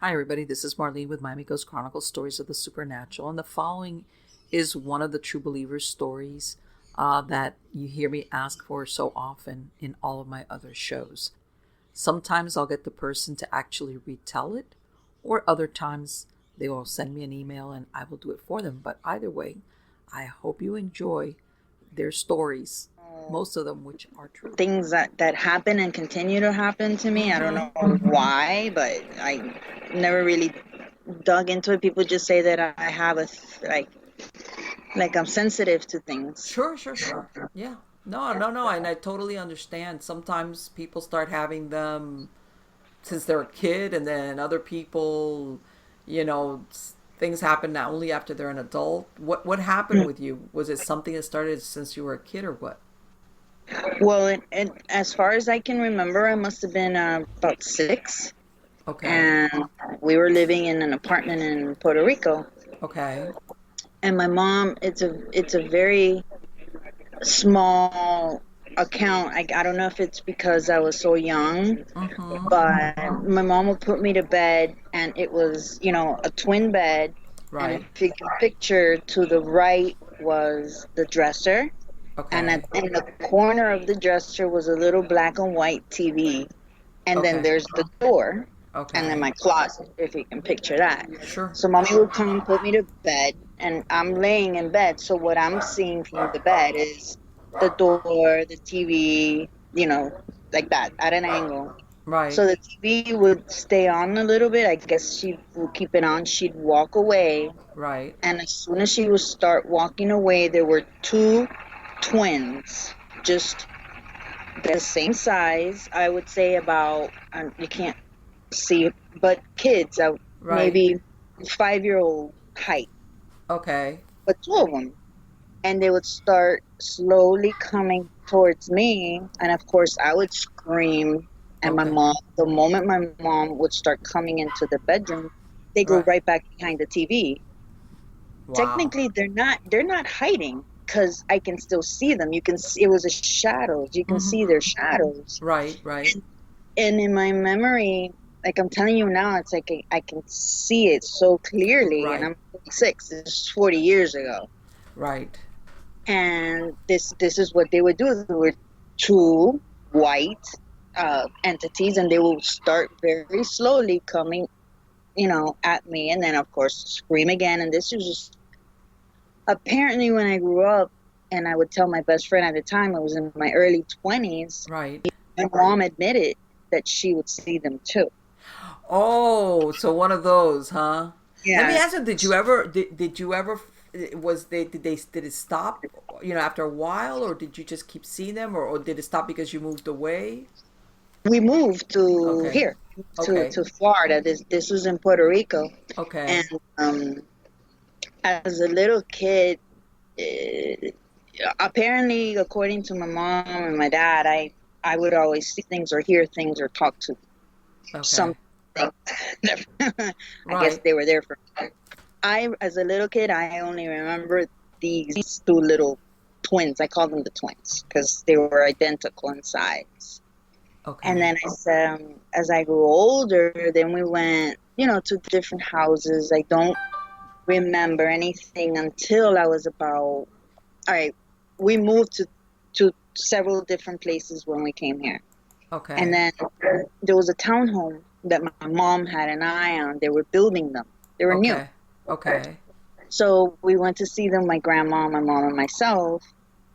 Hi, everybody. This is Marlene with Miami Ghost Chronicles Stories of the Supernatural. And the following is one of the True Believers stories that you hear me ask for so often in all of my other shows. Sometimes I'll get the person to actually retell it, or other times they will send me an email and I will do it for them. But either way, I hope you enjoy their stories, most of them which are true. Things that happen and continue to happen to me. I don't Mm-hmm. know why, but I never really dug into it. People just say that I have like I'm sensitive to things. Sure. Yeah. No. And I totally understand. Sometimes people start having them since they're a kid, and then other people, things happen not only after they're an adult. What happened with you? Was it something that started since you were a kid, or what? Well, as far as I can remember, I must have been about 6, Okay. and we were living in an apartment in Puerto Rico. Okay. And my mom, it's a very small account. I don't know if it's because I was so young, Mm-hmm. but my mom would put me to bed, and it was, a twin bed. And Right. if you can picture, to the right was the dresser, and Okay. in the corner of the dresser was a little black and white TV. And then Okay. there's the door, and then Okay. my closet, if you can picture that. Sure. So mommy would come and put me to bed, and I'm laying in bed. So what I'm seeing from the bed is the door, the TV, like that at an angle. Right. So the TV would stay on a little bit. I guess she would keep it on. She'd walk away. Right. And as soon as she would start walking away, there were two twins, just the same size. I would say about, you can't see, but kids, Right. maybe 5-year-old height, Okay. but two of them. And they would start slowly coming towards me. And of course, I would scream. And Okay. the moment my mom would start coming into the bedroom, they go Right. right back behind the TV. Wow. Technically, they're not hiding because I can still see them. You can see it was a shadows. You can Mm-hmm. see their shadows. Right. And in my memory, like I'm telling you now, it's like I can see it so clearly. And Right. I'm 46. This is 40 years ago. Right. And this is what they would do. There were two white entities, and they will start very slowly coming, at me, and then of course scream again. And this was just apparently when I grew up, and I would tell my best friend at the time, I was in my early 20s. Right. My mom admitted that she would see them too. Oh, so one of those, huh? Let me Yeah, ask you, did you ever was they did it stop, after a while, or did you just keep seeing them, or did it stop because you moved away? we moved to Okay. here, to Okay. to Florida. This was in Puerto Rico, and Okay. as a little kid, uh, apparently, according to my mom and my dad, I would always see things or hear things or talk to Okay. something. I guess Right. they were there for me. As a little kid, I only remember these two little twins. I call them the twins because they were identical in size. And Okay. then as I grew older, then we went, to different houses. I don't remember anything until I was about, all right, we moved to several different places when we came here. And Okay. then there was a townhome that my mom had an eye on. They were building them. They were new. Okay. Okay. So we went to see them, my grandma, my mom, and myself.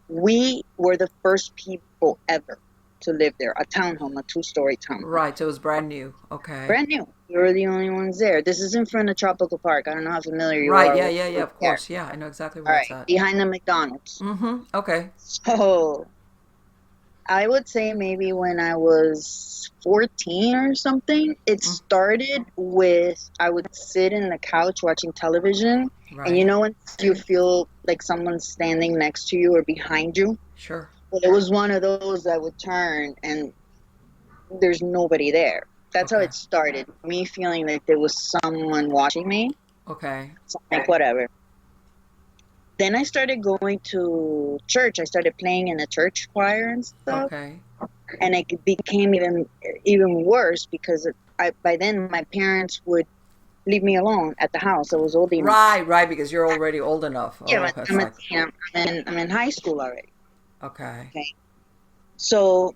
We were the first people ever to live there. A townhome, a two-story townhome. Right. So it was brand new. Okay. Brand new. We were the only ones there. This is in front of Tropical Park. I don't know how familiar you Right. are Yeah. with Of there. course. Yeah. I know exactly All where it's right, at. behind the McDonald's. Mm-hmm. Okay. So I would say maybe when I was 14 or something, it Mm. started with I would sit in the couch watching television. And Right. when you feel like someone's standing next to you or behind you? Sure. Well, it was one of those that would turn and there's nobody there. That's how Okay. it started. Me feeling like there was someone watching me. Okay. So I'm like, whatever. Then I started going to church. I started playing in a church choir and stuff. Okay. And it became even worse because by then my parents would leave me alone at the house. I was old enough. Right, right, because you're already old enough. Yeah, Oh, it's I'm a like, teen. I'm in high school already. okay. Okay, so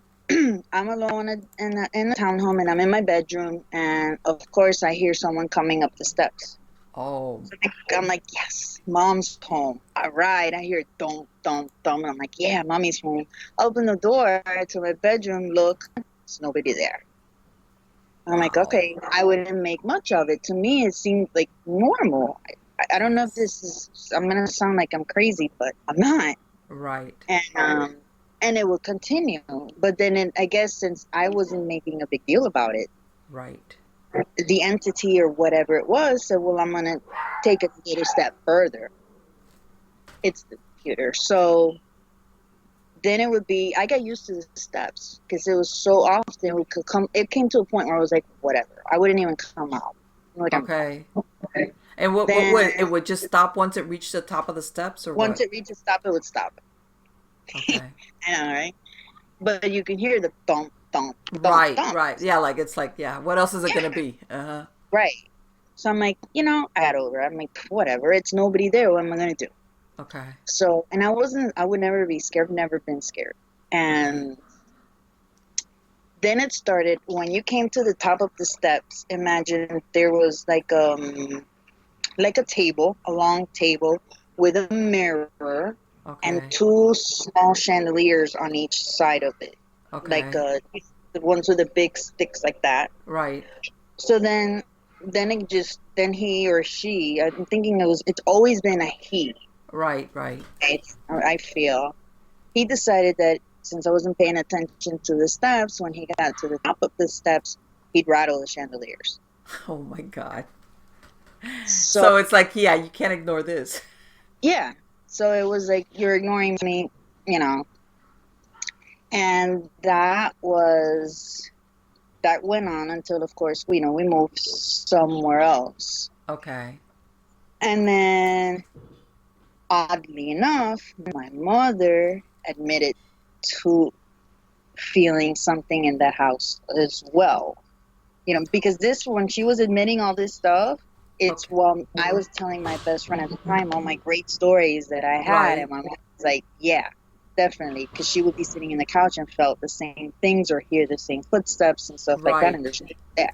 I'm alone in the townhome, and I'm in my bedroom, and of course I hear someone coming up the steps. Oh, So I'm like, yes, mom's home. All right, I hear don't, don't, don't. I'm like, yeah, mommy's home. Open the door to my bedroom. Look, there's nobody there. I'm like, wow. okay, I wouldn't make much of it. To me, it seemed like normal. I don't know if Yes. this is, I'm going to sound like I'm crazy, but I'm not. Right, And it will continue. But then I guess since I wasn't making a big deal about it, right, the entity or whatever it was said, well, I'm going to take it a little step further. It's the computer. So then it would be, I got used to the steps because it was so often it could come, it came to a point where I was like, whatever, I wouldn't even come out. You know what I mean? okay. And what Then would it would just stop once it reached the top of the steps, or once what? it reaches stop, it would stop. Okay. I know, right? But you can hear the thump, thump, thump, Right, thump. right. Yeah, like it's like, yeah. What else is it Yeah, gonna be? Uh huh. right. So I'm like, I got over it. I'm like, whatever. It's nobody there. What am I gonna do? Okay. So, and I would never be scared. I've never been scared. Okay. And then it started when you came to the top of the steps. Imagine there was like a table, a long table with a mirror and Okay. two small chandeliers on each side of it, like Okay. the ones with the big sticks like that. Right. So then he or she, I'm thinking it's always been a he. Right. Right. Right? I feel he decided that since I wasn't paying attention to the steps, when he got to the top of the steps, he'd rattle the chandeliers. Oh my God. So So it's like, yeah, you can't ignore this. yeah, so it was like you're ignoring me, you know, and that went on until, of course, we moved somewhere else, Okay. and then oddly enough, my mother admitted to feeling something in that house as well. Because this, when she was admitting all this stuff, it's Okay. while I was telling my best friend at the time all my great stories that I had, Right. and my mom was like, yeah, definitely, because she would be sitting in the couch and felt the same things or hear the same footsteps and stuff like that, and Right. there's nothing there.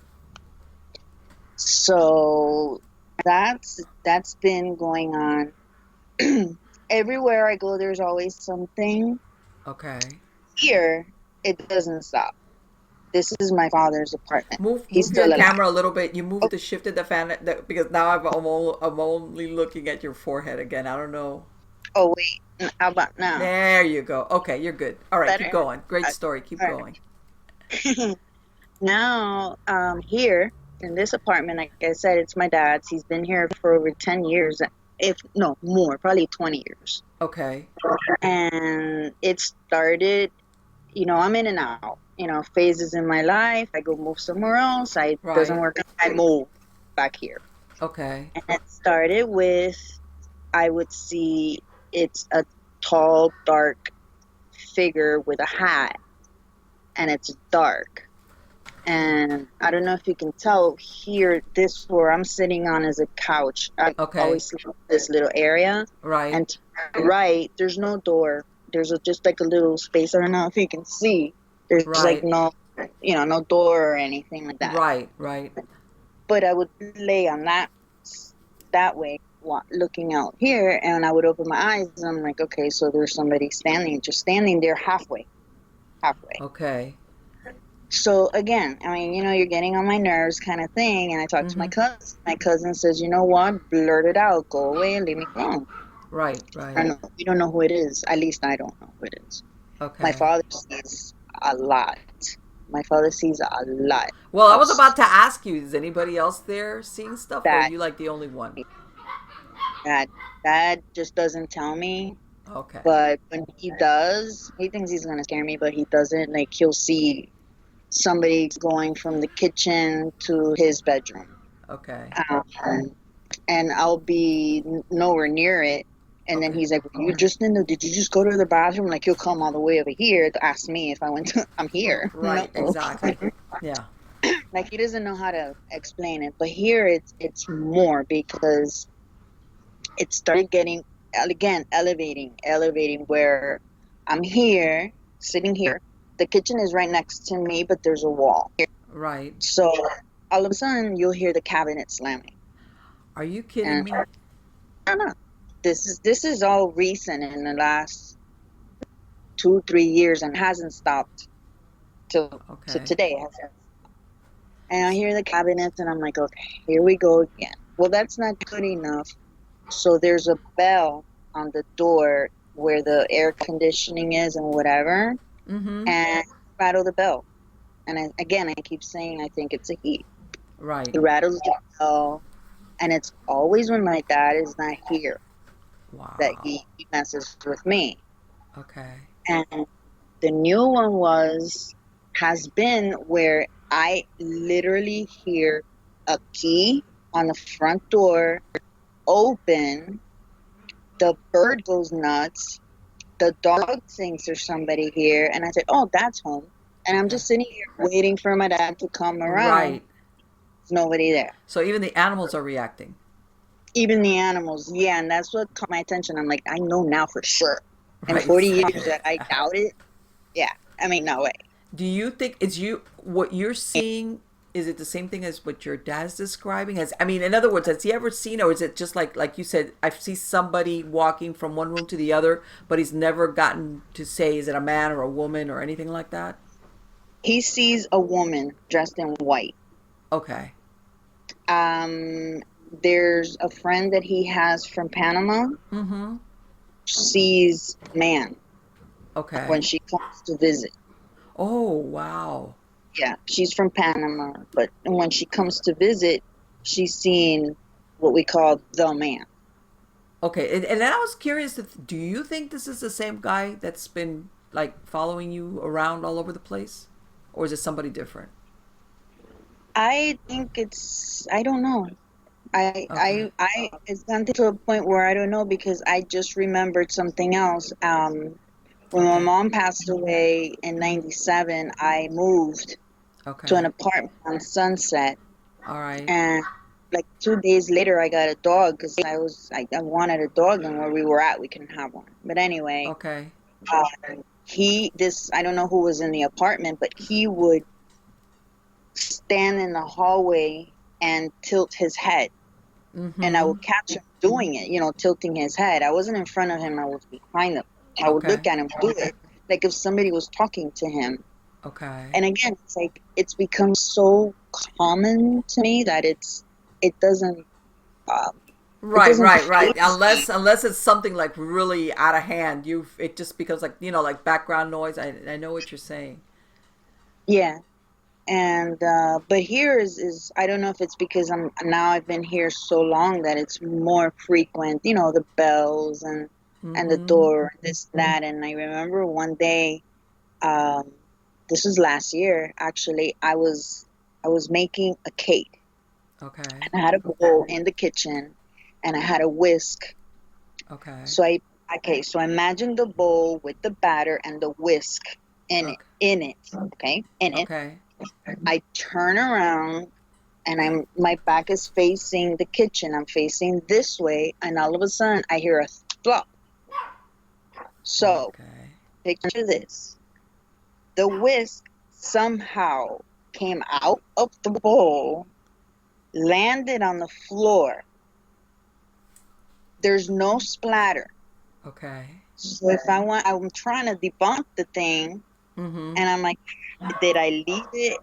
So that's been going on. Everywhere I go, there's always something. Okay. Here, it doesn't stop. This is my father's apartment. He's Move your still alive. camera a little bit. You moved the shifted the fan because now I'm only looking at your forehead again. I don't know. Oh, wait. How about now? There you go. Okay, you're good. All right, keep Better? going. Great Okay. story. Keep All going. right. Now, here in this apartment, like I said, it's my dad's. He's been here for over 10 years, if no more, probably 20 years. Okay. And it started, I'm in and out, phases in my life. I go move somewhere else. I doesn't Right. work. I move back here. Okay. And it started with, I would see it's a tall, dark figure with a hat, and it's dark. And I don't know if you can tell here, this where I'm sitting on is a couch. I Okay. always sleep in this little area. Right. And to the right, there's no door. There's just like a little space. I don't know if you can see. There's like Right. no door or anything like that. Right. Right. But I would lay on that way, looking out here, and I would open my eyes, and I'm like, okay, so there's somebody just standing there halfway. Okay. So again, I mean, you're getting on my nerves kind of thing. And I talked to my Mhm. cousin. My cousin says, you know what? Blurt it out. Go away and leave me alone. Right. I Right. don't know. We don't know who it is. At least I don't know who it is. My Okay. father sees a lot. My father sees a lot Well, I of was about to ask you, is anybody else there seeing stuff, or are that. you like the only one? That that just doesn't tell me. Okay. But when he does, he thinks he's gonna scare me, but he doesn't. Like he'll see somebody going from the kitchen to his bedroom. Okay. Um, and I'll be nowhere near it. And then Okay. he's like, did you just go to the bathroom? Like, he'll come all the way over here to ask me if I went to, I'm here. No. Right. Exactly. Yeah. Like he doesn't know how to explain it. But here it's more because it started getting again elevating where I'm here sitting here. The kitchen is right next to me, but there's a wall. Right. So all of a sudden you'll hear the cabinet slamming. Are you kidding And me? I don't know. This is all recent in the last 2 3 years and hasn't stopped till to Okay. today. And I hear the cabinets and I'm like, okay, here we go again. Well, that's not good enough. So there's a bell on the door where the air conditioning is and whatever, Mm-hmm. and rattle the bell. And again, I keep saying I think it's a he. Right. He rattles the bell, and it's always when my dad is not here that Wow. he messes with me. Okay. And the new one has been where I literally hear a key on the front door open, the bird goes nuts, the dog thinks there's somebody here, and I said, "Oh, that's home." And I'm Okay. just sitting here waiting for my dad to come around. Right. There's nobody there. So even the animals are reacting. Even the animals, yeah, and that's what caught my attention. I'm like, I know now for sure. In Right. 40 Exactly. years that I doubt it, yeah. I mean, no way. Do you think it's you? What you're seeing, is it the same thing as what your dad's describing? Has, I mean, in other words, has he ever seen, or is it just like you said? I see somebody walking from one room to the other, but he's never gotten to say, is it a man or a woman or anything like that? He sees a woman dressed in white. Okay. Um, there's a friend that he has from Panama, Mm-hmm. sees a man when Okay. she comes to visit. Oh wow. Yeah, she's from Panama, but when she comes to visit, she's seen what we call the man. Okay, and I was curious. Do you think this is the same guy that's been like following you around all over the place, or is it somebody different? I think I don't know. Okay. It's gotten to a point where I don't know because I just remembered something else. When my Okay. mom passed away in '97, I moved to an Okay. apartment on Sunset, All right. and like 2 days later, I got a dog because I wanted a dog, and where we were at, we couldn't have one. But anyway, Okay. I don't know who was in the apartment, but he would stand in the hallway and tilt his head, and I Mm-hmm. would catch him doing it, tilting his head. I wasn't in front of him, I was behind him. I would Okay. look at him do it, like if somebody was talking to him. Okay. And again, it's like it's become so common to me that it doesn't um, it Right, doesn't right, right. faze me. Unless it's something like really out of hand, you it just becomes like like background noise. I know what you're saying. Yeah. And but here is I don't know if it's because I've been here so long that it's more frequent, the bells and the Mm-hmm. door, this, that. And I remember one day, um, this was last year actually, I was making a cake, Okay. and I had a bowl in the kitchen, and I had a whisk. Okay. So so imagine the bowl with the batter and the whisk Okay. in it, okay, in it. Okay. I turn around, and my back is facing the kitchen. I'm facing this way, and all of a sudden I hear a flop. So Okay. picture this: the whisk somehow came out of the bowl, landed on the floor. There's no splatter. Okay. So I'm trying to debunk the thing, Mm-hmm. and I'm like, did I leave it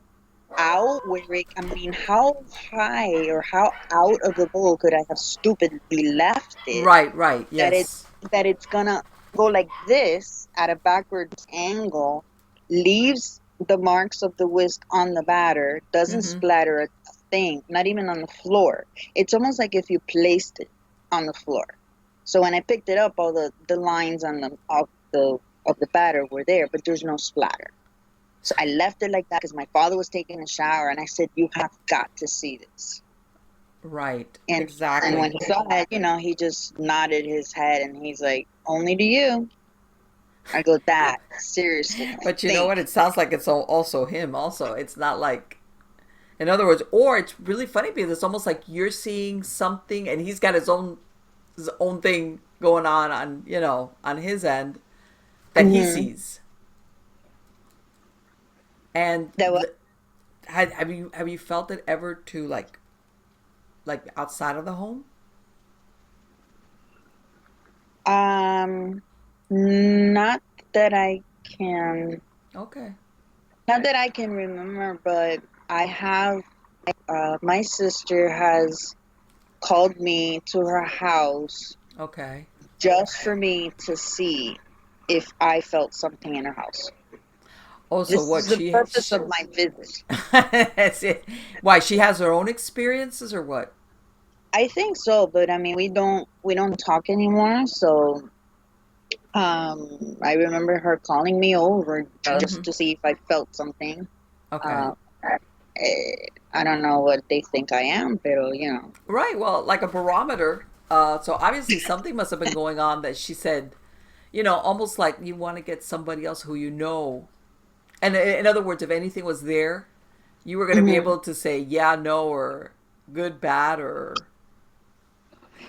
out where I mean, how high or how out of the bowl could I have stupidly left it Right, right. that it Yes. that it's gonna go like this at a backwards angle, leaves the marks of the whisk on the batter, doesn't Mm-hmm. splatter a thing, not even on the floor. It's almost like if you placed it on the floor. So when I picked it up, all the lines on the batter were there, but there's no splatter. So I left it like that because my father was taking a shower, and I said, "You have got to see this." Right. And when Exactly. he saw it, he just nodded his head, and he's like, "Only to you." I go, "That seriously, I But you know think." what? It sounds like it's also him. Also, it's not like. In other words, or it's really funny because it's almost like you're seeing something and he's got his own thing going on on his end that he Hmm. sees. And That was have you felt it ever to like outside of the home? um not that I can Okay. not that I can remember, but I have my sister has called me to her house Okay. just for me to see if I felt something in her house. Oh, so This what is the purpose of my visit. that's it. Why she has her own experiences or what? I think so, but I mean we don't talk anymore, so I remember her calling me over just Mm-hmm. to see if I felt something. Okay. Uh, I don't know what they think I am, but. Right. Well, like a barometer. So obviously something must have been going on that she said, almost like you want to get somebody else who you know. And in other words, if anything was there, you were going to be Hmm. able to say yeah, no, or good, bad, or.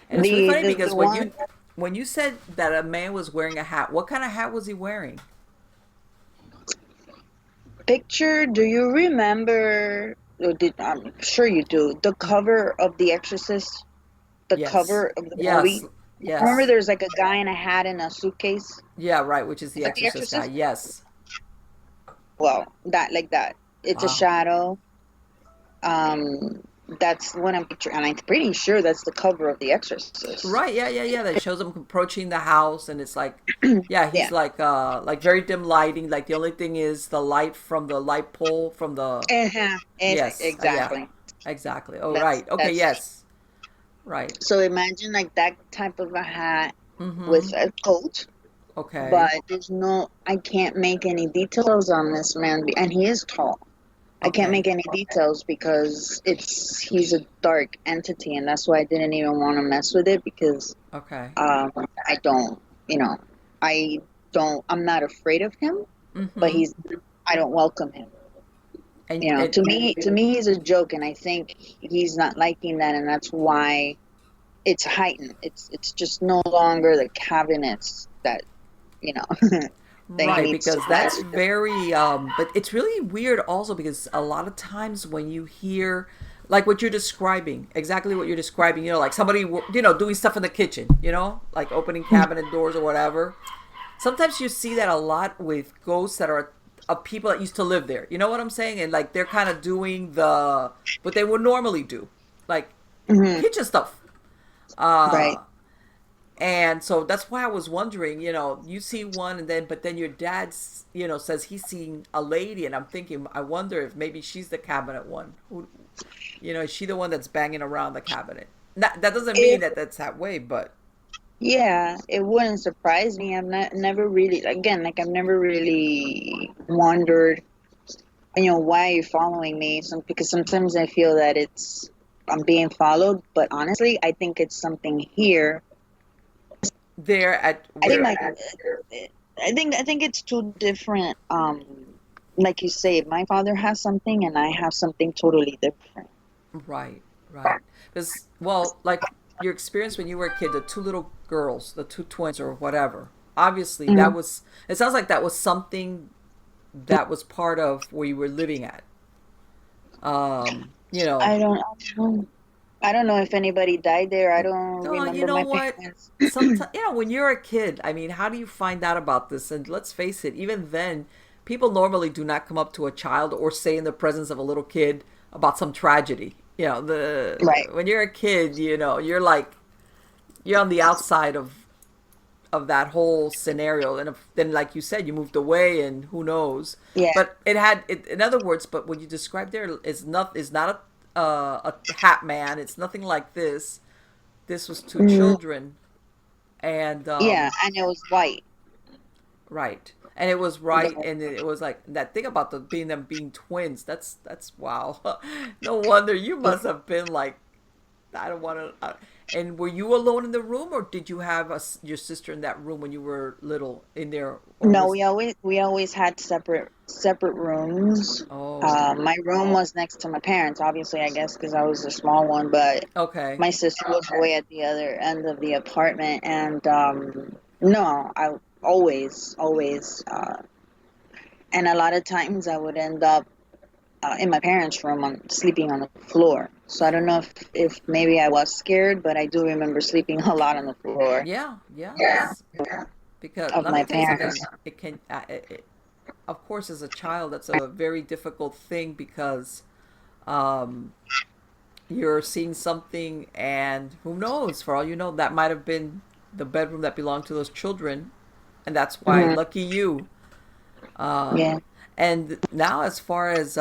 And it's really The, funny the because the when one you when you said that a man was wearing a hat, what kind of hat was he wearing? picture, do you remember? I'm sure you do. The cover of The Exorcist, the Yes. cover of the Yes. movie. Remember, Yes. there's like a guy in a hat and a suitcase. Yeah. Right. Which is Is the that The Exorcist guy. Exorcist? Yes. Well, that like that. It's a Wow. shadow. Um, that's what I'm picturing, and I'm pretty sure that's the cover of The Exorcist. Right, yeah, yeah, yeah. That shows him approaching the house, and it's like, yeah, Yeah. he's like very dim lighting. Like the only thing is the light from the light pole from the. Uh-huh. Yes, yeah, Exactly. exactly. Oh, That's right. Okay, that's yes, right. so imagine like that type of a hat with Mm-hmm. a coat, but Okay, I can't make any details on this man, and he is tall. I can't okay, make any details because he's a dark entity, and that's why I didn't even want to mess with it because okay. I don't, you know, I I'm not afraid of him, but Mm-hmm. I don't welcome him. And To me, he's a joke, and I think he's not liking that, and that's why it's heightened. It's just no longer the cabinets that you know that he right, needs to because that's hide. very but it's really weird also because a lot of times when you hear like what you're describing, exactly what you're describing, like somebody doing stuff in the kitchen, like opening cabinet doors or whatever. Sometimes you see that a lot with ghosts that are of people that used to live there. You know what I'm saying? And like they're kind of doing the what they would normally do, like Hmm. kitchen stuff. Right. Uh and so that's why I was wondering, you see one and then, but then your dad, says he's seeing a lady, and I'm thinking, I wonder if maybe she's the cabinet one. Who, is she the one that's banging around the cabinet? That doesn't mean If that that's that way, but Yeah, it wouldn't surprise me. I'm not never really again like I've never really wondered, why are you following me? Because sometimes I feel that I'm being followed, but honestly, I think it's something here. they're at I think where. like I think it's two different. Like you say, my father has something and I have something totally different. Right, right. Because, well, like your experience when you were a kid, the two little girls, the two twins or whatever, obviously Mhm. it sounds like that was something that was part of where you were living at. You know, I don't, I don't know if anybody died there. I don't oh, you remember know my what? parents. Sometimes, when you're a kid, I mean, how do you find out about this? And let's face it, even then, people normally do not come up to a child or say in the presence of a little kid about some tragedy. Right. When you're a kid, you're like you're on the outside of that whole scenario, and then like you said, you moved away, and who knows? Yeah. But in other words, but what you described there is not a hat man. It's nothing like this. This was two Mhm. children, and Yeah, and it was white. right, and it was right, and it was like that thing about them being twins. That's wow. No wonder you must have been like I don't want to. And were you alone in the room, or did you have your sister in that room when you were little in there, or No, was? we always had separate rooms. Oh, My room was next to my parents, obviously, I guess, because I was the small one. But okay. my sister was way at the other end of the apartment, and no, I always, and a lot of times I would end up in my parents' room, sleeping on the floor. So I don't know if maybe I was scared, but I do remember sleeping a lot on the floor Yeah, yeah. Because of let me my tell you something. parents. It can, of course, as a child, that's a very difficult thing because um, you're seeing something, and who knows? For all you know, that might have been the bedroom that belonged to those children, and that's why Hmm. lucky you. Uh, Yeah. and now, as far as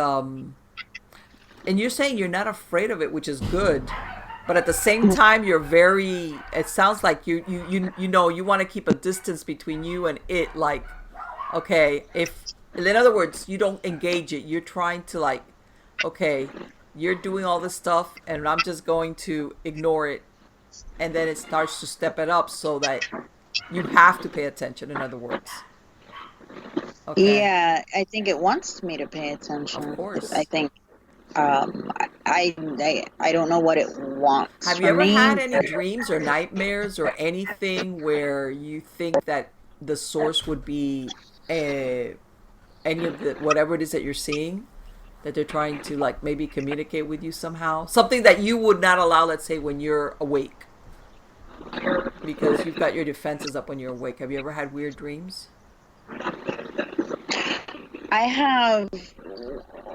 and you're saying you're not afraid of it, which is good, but at the same time, you're very. It sounds like you know you want to keep a distance between you and it. Like, okay, if in other words, you don't engage it. You're trying to like, okay, you're doing all this stuff, and I'm just going to ignore it, and then it starts to step it up so that you have to pay attention. In other words, okay, Yeah, I think it wants me to pay of attention. I course. think I don't know what it wants Have you from ever me. had any dreams or nightmares or anything where you think that the source would be a, any of the whatever it is that you're seeing, that they're trying to like maybe communicate with you somehow? Something that you would not allow, let's say, when you're awake, because you've got your defenses up when you're awake. Have you ever had weird dreams? I have,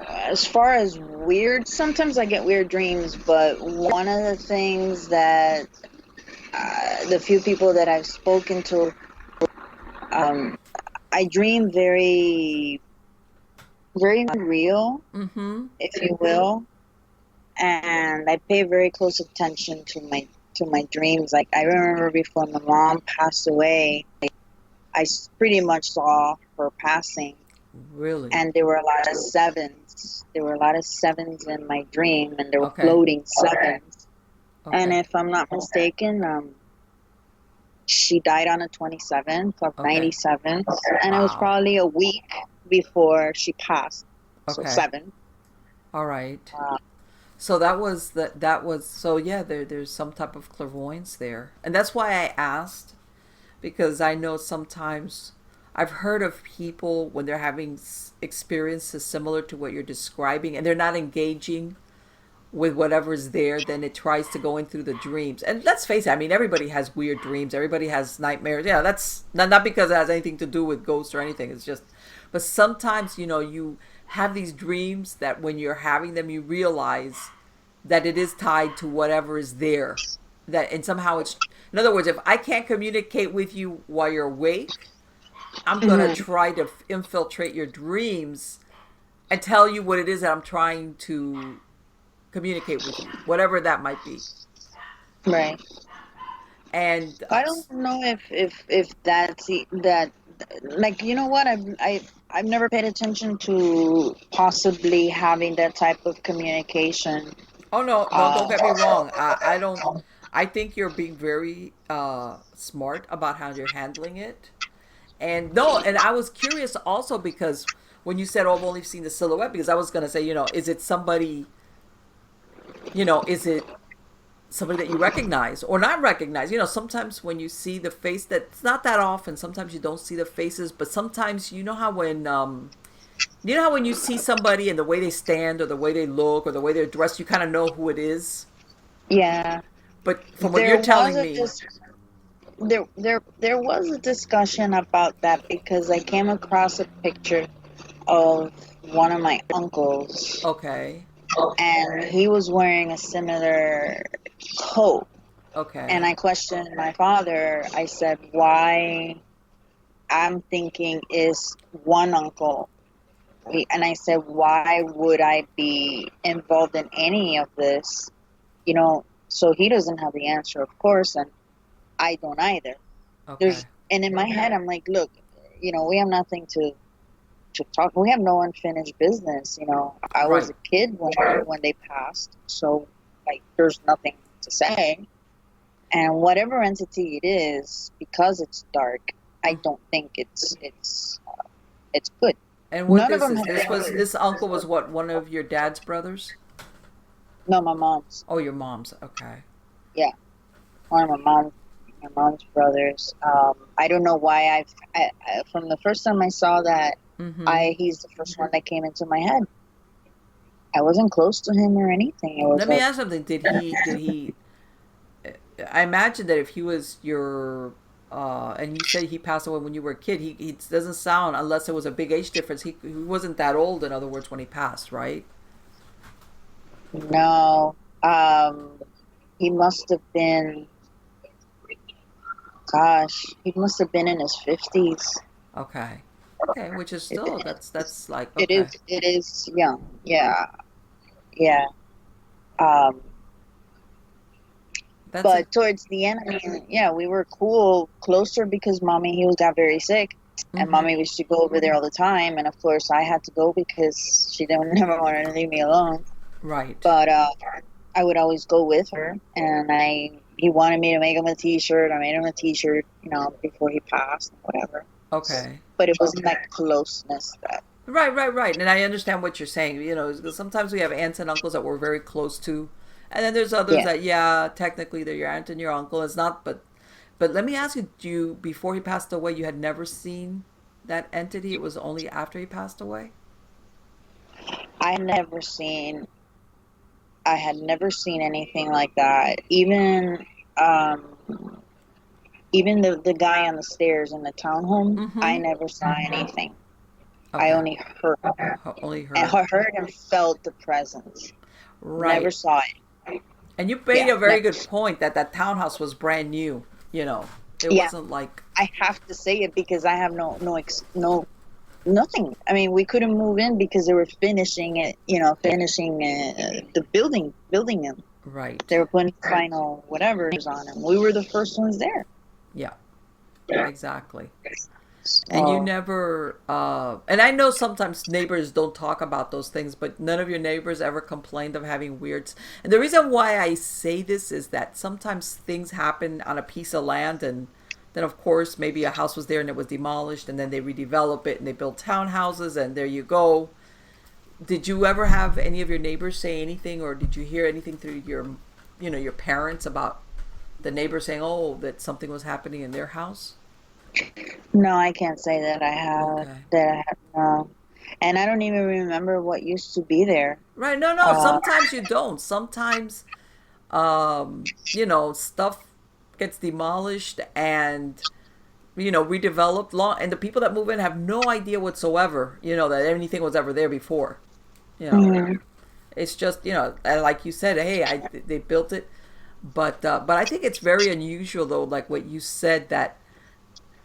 as far as weird, sometimes I get weird dreams, but one of the things that the few people that I've spoken to, um, I dream very real, Mm-hmm. if you will, and I pay very close attention to my dreams. Like I remember before my mom passed away, pretty much saw her passing, Really? and there were a lot of sevens. There were a lot of sevens in my dream, and there were Okay. floating sevens. And Okay. if I'm not mistaken, she died on the 27th of Okay. 97, and it was Wow. probably a week before she passed. So Okay. seven. All right. Uh, So that was so yeah, there's some type of clairvoyance there. And that's why I asked, because I know sometimes I've heard of people when they're having experiences similar to what you're describing and they're not engaging with whatever's there, then it tries to go in through the dreams. And let's face it, I mean, everybody has weird dreams, everybody has nightmares. Yeah, that's not because it has anything to do with ghosts or anything. It's just, but sometimes, you know, you have these dreams that when you're having them, you realize that it is tied to whatever is there. That, and somehow it's, in other words, if I can't communicate with you while you're awake, I'm going to mhm, try to infiltrate your dreams and tell you what it is that I'm trying to communicate with you, whatever that might be. right. And I don't know if that, like, you know what, I've never paid attention to possibly having that type of communication. oh no, no, don't Uh, get me wrong. I don't. I think you're being very smart about how you're handling it. And no, and I was curious also because when you said, "Oh, I've only seen the silhouette," because I was gonna say, you know, is it somebody, you know, is it somebody that you recognize or not recognize? You know, sometimes when you see the face, that's not that often. Sometimes you don't see the faces, but sometimes you know how when you know how when you see somebody and the way they stand or the way they look or the way they're dressed, you kind of know who it is. yeah, But from what there you're was telling a me, dis- there was a discussion about that because I came across a picture of one of my uncles, okay, and he was wearing a similar coat. And okay, I questioned my father. I said, why? I'm thinking is one uncle. And I said, why would I be involved in any of this? You know, so he doesn't have the answer, of course, and I don't either. okay, And in my head, I'm like, look, you know, we have nothing to talk. We have no unfinished business. You know, I was right, a kid when they passed, so like, there's nothing. to say. And whatever entity it is, because it's dark, I don't think it's good. And what None of this them is, have been good. this uncle was what, one of your dad's brothers? No, my mom's. Oh, your mom's. Okay. Yeah, one of my mom's brothers. I don't know why from the first time I saw that, Mm-hmm. he's the first one that came into my head. I wasn't close to him or anything. It was Let me like, ask something. Did he I imagine that if he was your and you said he passed away when you were a kid, he doesn't sound, unless there was a big age difference, he wasn't that old, in other words, when he passed, right? no. He must have been, gosh, he must have been in his 50s. Okay. Okay, which is It, still, that's like, it is okay. it is young. Yeah, yeah. Um, That's a but towards the end, I mean, yeah, we were cool, closer because mommy, he got very sick, and mm-hmm. mommy used to go over there all the time, and of course I had to go because she didn't never wanted to leave me alone. Right. But I would always go with her, and he wanted me to make him a T-shirt. I made him a T-shirt, before he passed, whatever. Okay. But it wasn't that closeness that. Right, right, right. And I understand what you're saying. Sometimes we have aunts and uncles that we're very close to, and then there's others Yeah, that, yeah, technically they're your aunt and your uncle. It's not, but let me ask you: do you, before he passed away, you had never seen that entity? It was only after he passed away. I never seen. I had never seen anything like that. Um, even the guy on the stairs in the townhome, I Mm-hmm. never saw anything. I Okay. only heard Only and heard. heard and felt the presence. Never Right. saw it. And you made Yeah, a very never. good point that that townhouse was brand new. You know, it Yeah, wasn't like, I have to say it because I have no nothing. I mean, we couldn't move in because they were finishing it. Finishing the building them. right. They were putting final whatever's on them. We were the first ones there. Yeah, exactly. And you So never, and I know sometimes neighbors don't talk about those things, but none of your neighbors ever complained of having weirds. And the reason why I say this is that sometimes things happen on a piece of land, and then of course maybe a house was there and it was demolished, and then they redevelop it and they build townhouses, and there you go. Did you ever have any of your neighbors say anything, or did you hear anything through your parents about the neighbors saying, oh, that something was happening in their house? no, I can't say that I have Okay. no. And I don't even remember what used to be there. Right. No, no. Uh, Sometimes you don't. Sometimes, stuff gets demolished and, redeveloped long, and the people that move in have no idea whatsoever, that anything was ever there before. You know, mhm, it's just, and like you said, hey, they built it, but I think it's very unusual though, like what you said, that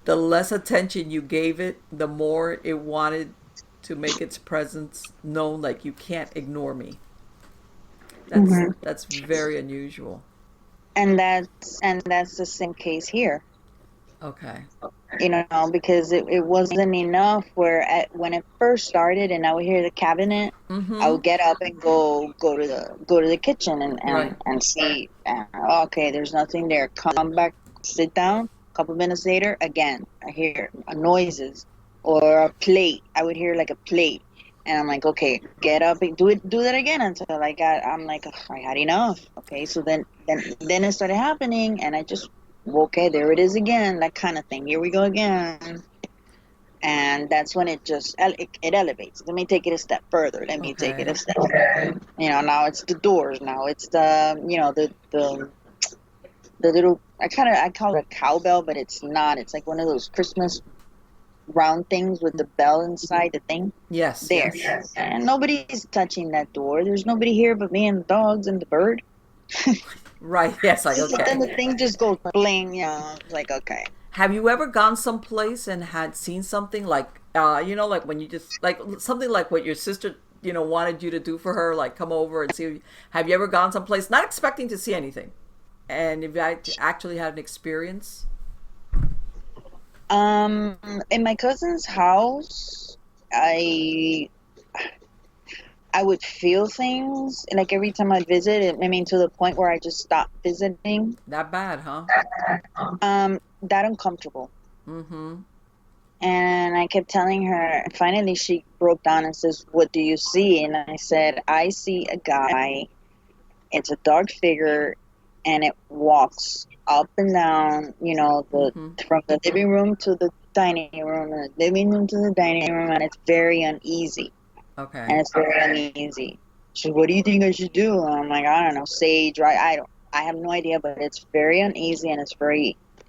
the less attention you gave it, the more it wanted to make its presence known. Like, you can't ignore me. That's mhm. that's very unusual. And that's the same case here. Okay. Because it wasn't enough where when it first started and I would hear the cabinet, I Mm-hmm. would get up and go to the kitchen Right. and see, okay, there's nothing there. Come back, sit down. A couple minutes later, again, I hear noises or a plate. I would hear like a plate. And I'm like, okay, get up and do that again until I'm like, "Ugh, I had enough. Okay, so then it started happening, and I just, okay, there it is again, that kind of thing. Here we go again. And that's when it elevates. Let me take it a step further. Let me take it a Okay. step further. Now it's the doors. Now it's the little, I call it a cowbell, but it's not. It's like one of those Christmas round things with the bell inside the thing. Yes. There. Yes. And nobody's touching that door. There's nobody here but me and the dogs and the bird. Right. Yes. Like, But then okay. the thing just goes bling. It's like, okay. Have you ever gone someplace and had seen something like, like when you just, like something like what your sister, wanted you to do for her, like come over and see? Have you ever gone someplace not expecting to see anything, and if you actually had an experience? In my cousin's house, I I would feel things like every time I visit. I mean, to the point where I just stopped visiting. That bad, huh? That uncomfortable. Mm-hmm. And I kept telling her, and finally she broke down and says, "What do you see?" And I said, "I see a guy. It's a dark figure, and it walks up and down, the Mm-hmm. from the living room to the dining room, and the living room to the dining room, and it's very uneasy. Okay. And it's very uneasy." She said, "What do you think I should do?" And I'm like, "I don't know, sage, right? I have no idea, but it's very uneasy, and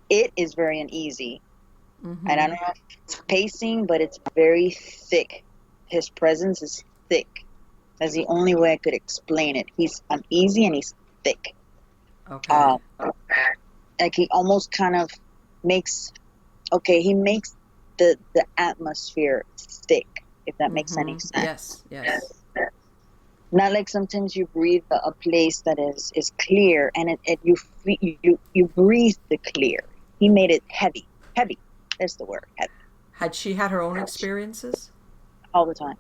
it is very uneasy. And I Mm-hmm. don't know if it's pacing, but it's very thick. His presence is thick. That's the only way I could explain it. He's uneasy and he's thick. Okay. Um, like he almost kind of makes, okay, he makes the atmosphere thick, if that makes any Mm-hmm. sense. Yes. Yes. Not like sometimes you breathe a place that is clear, and you breathe the clear. He made it heavy, heavy. That's the word, heavy, Had she had her own experiences? all the time.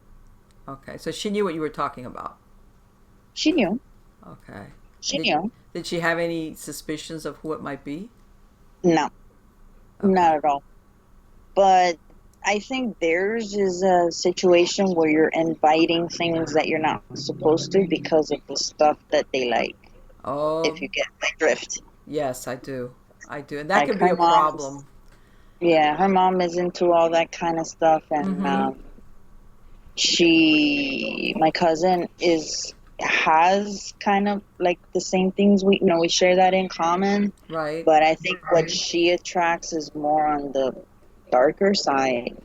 Okay. So she knew what you were talking about. She knew. Okay. She Did knew. did she have any suspicions of who it might be? No, Okay. not at all. But I think theirs is a situation where you're inviting things that you're not supposed to because of the stuff that they like. Oh, If you get my drift, yes, I do. I do. And that like could be her a mom, problem. yeah, her mom is into all that kind of stuff, and Mm-hmm. my cousin has kind of like the same things. We share that in common, Right. but I think what she attracts is more on the darker side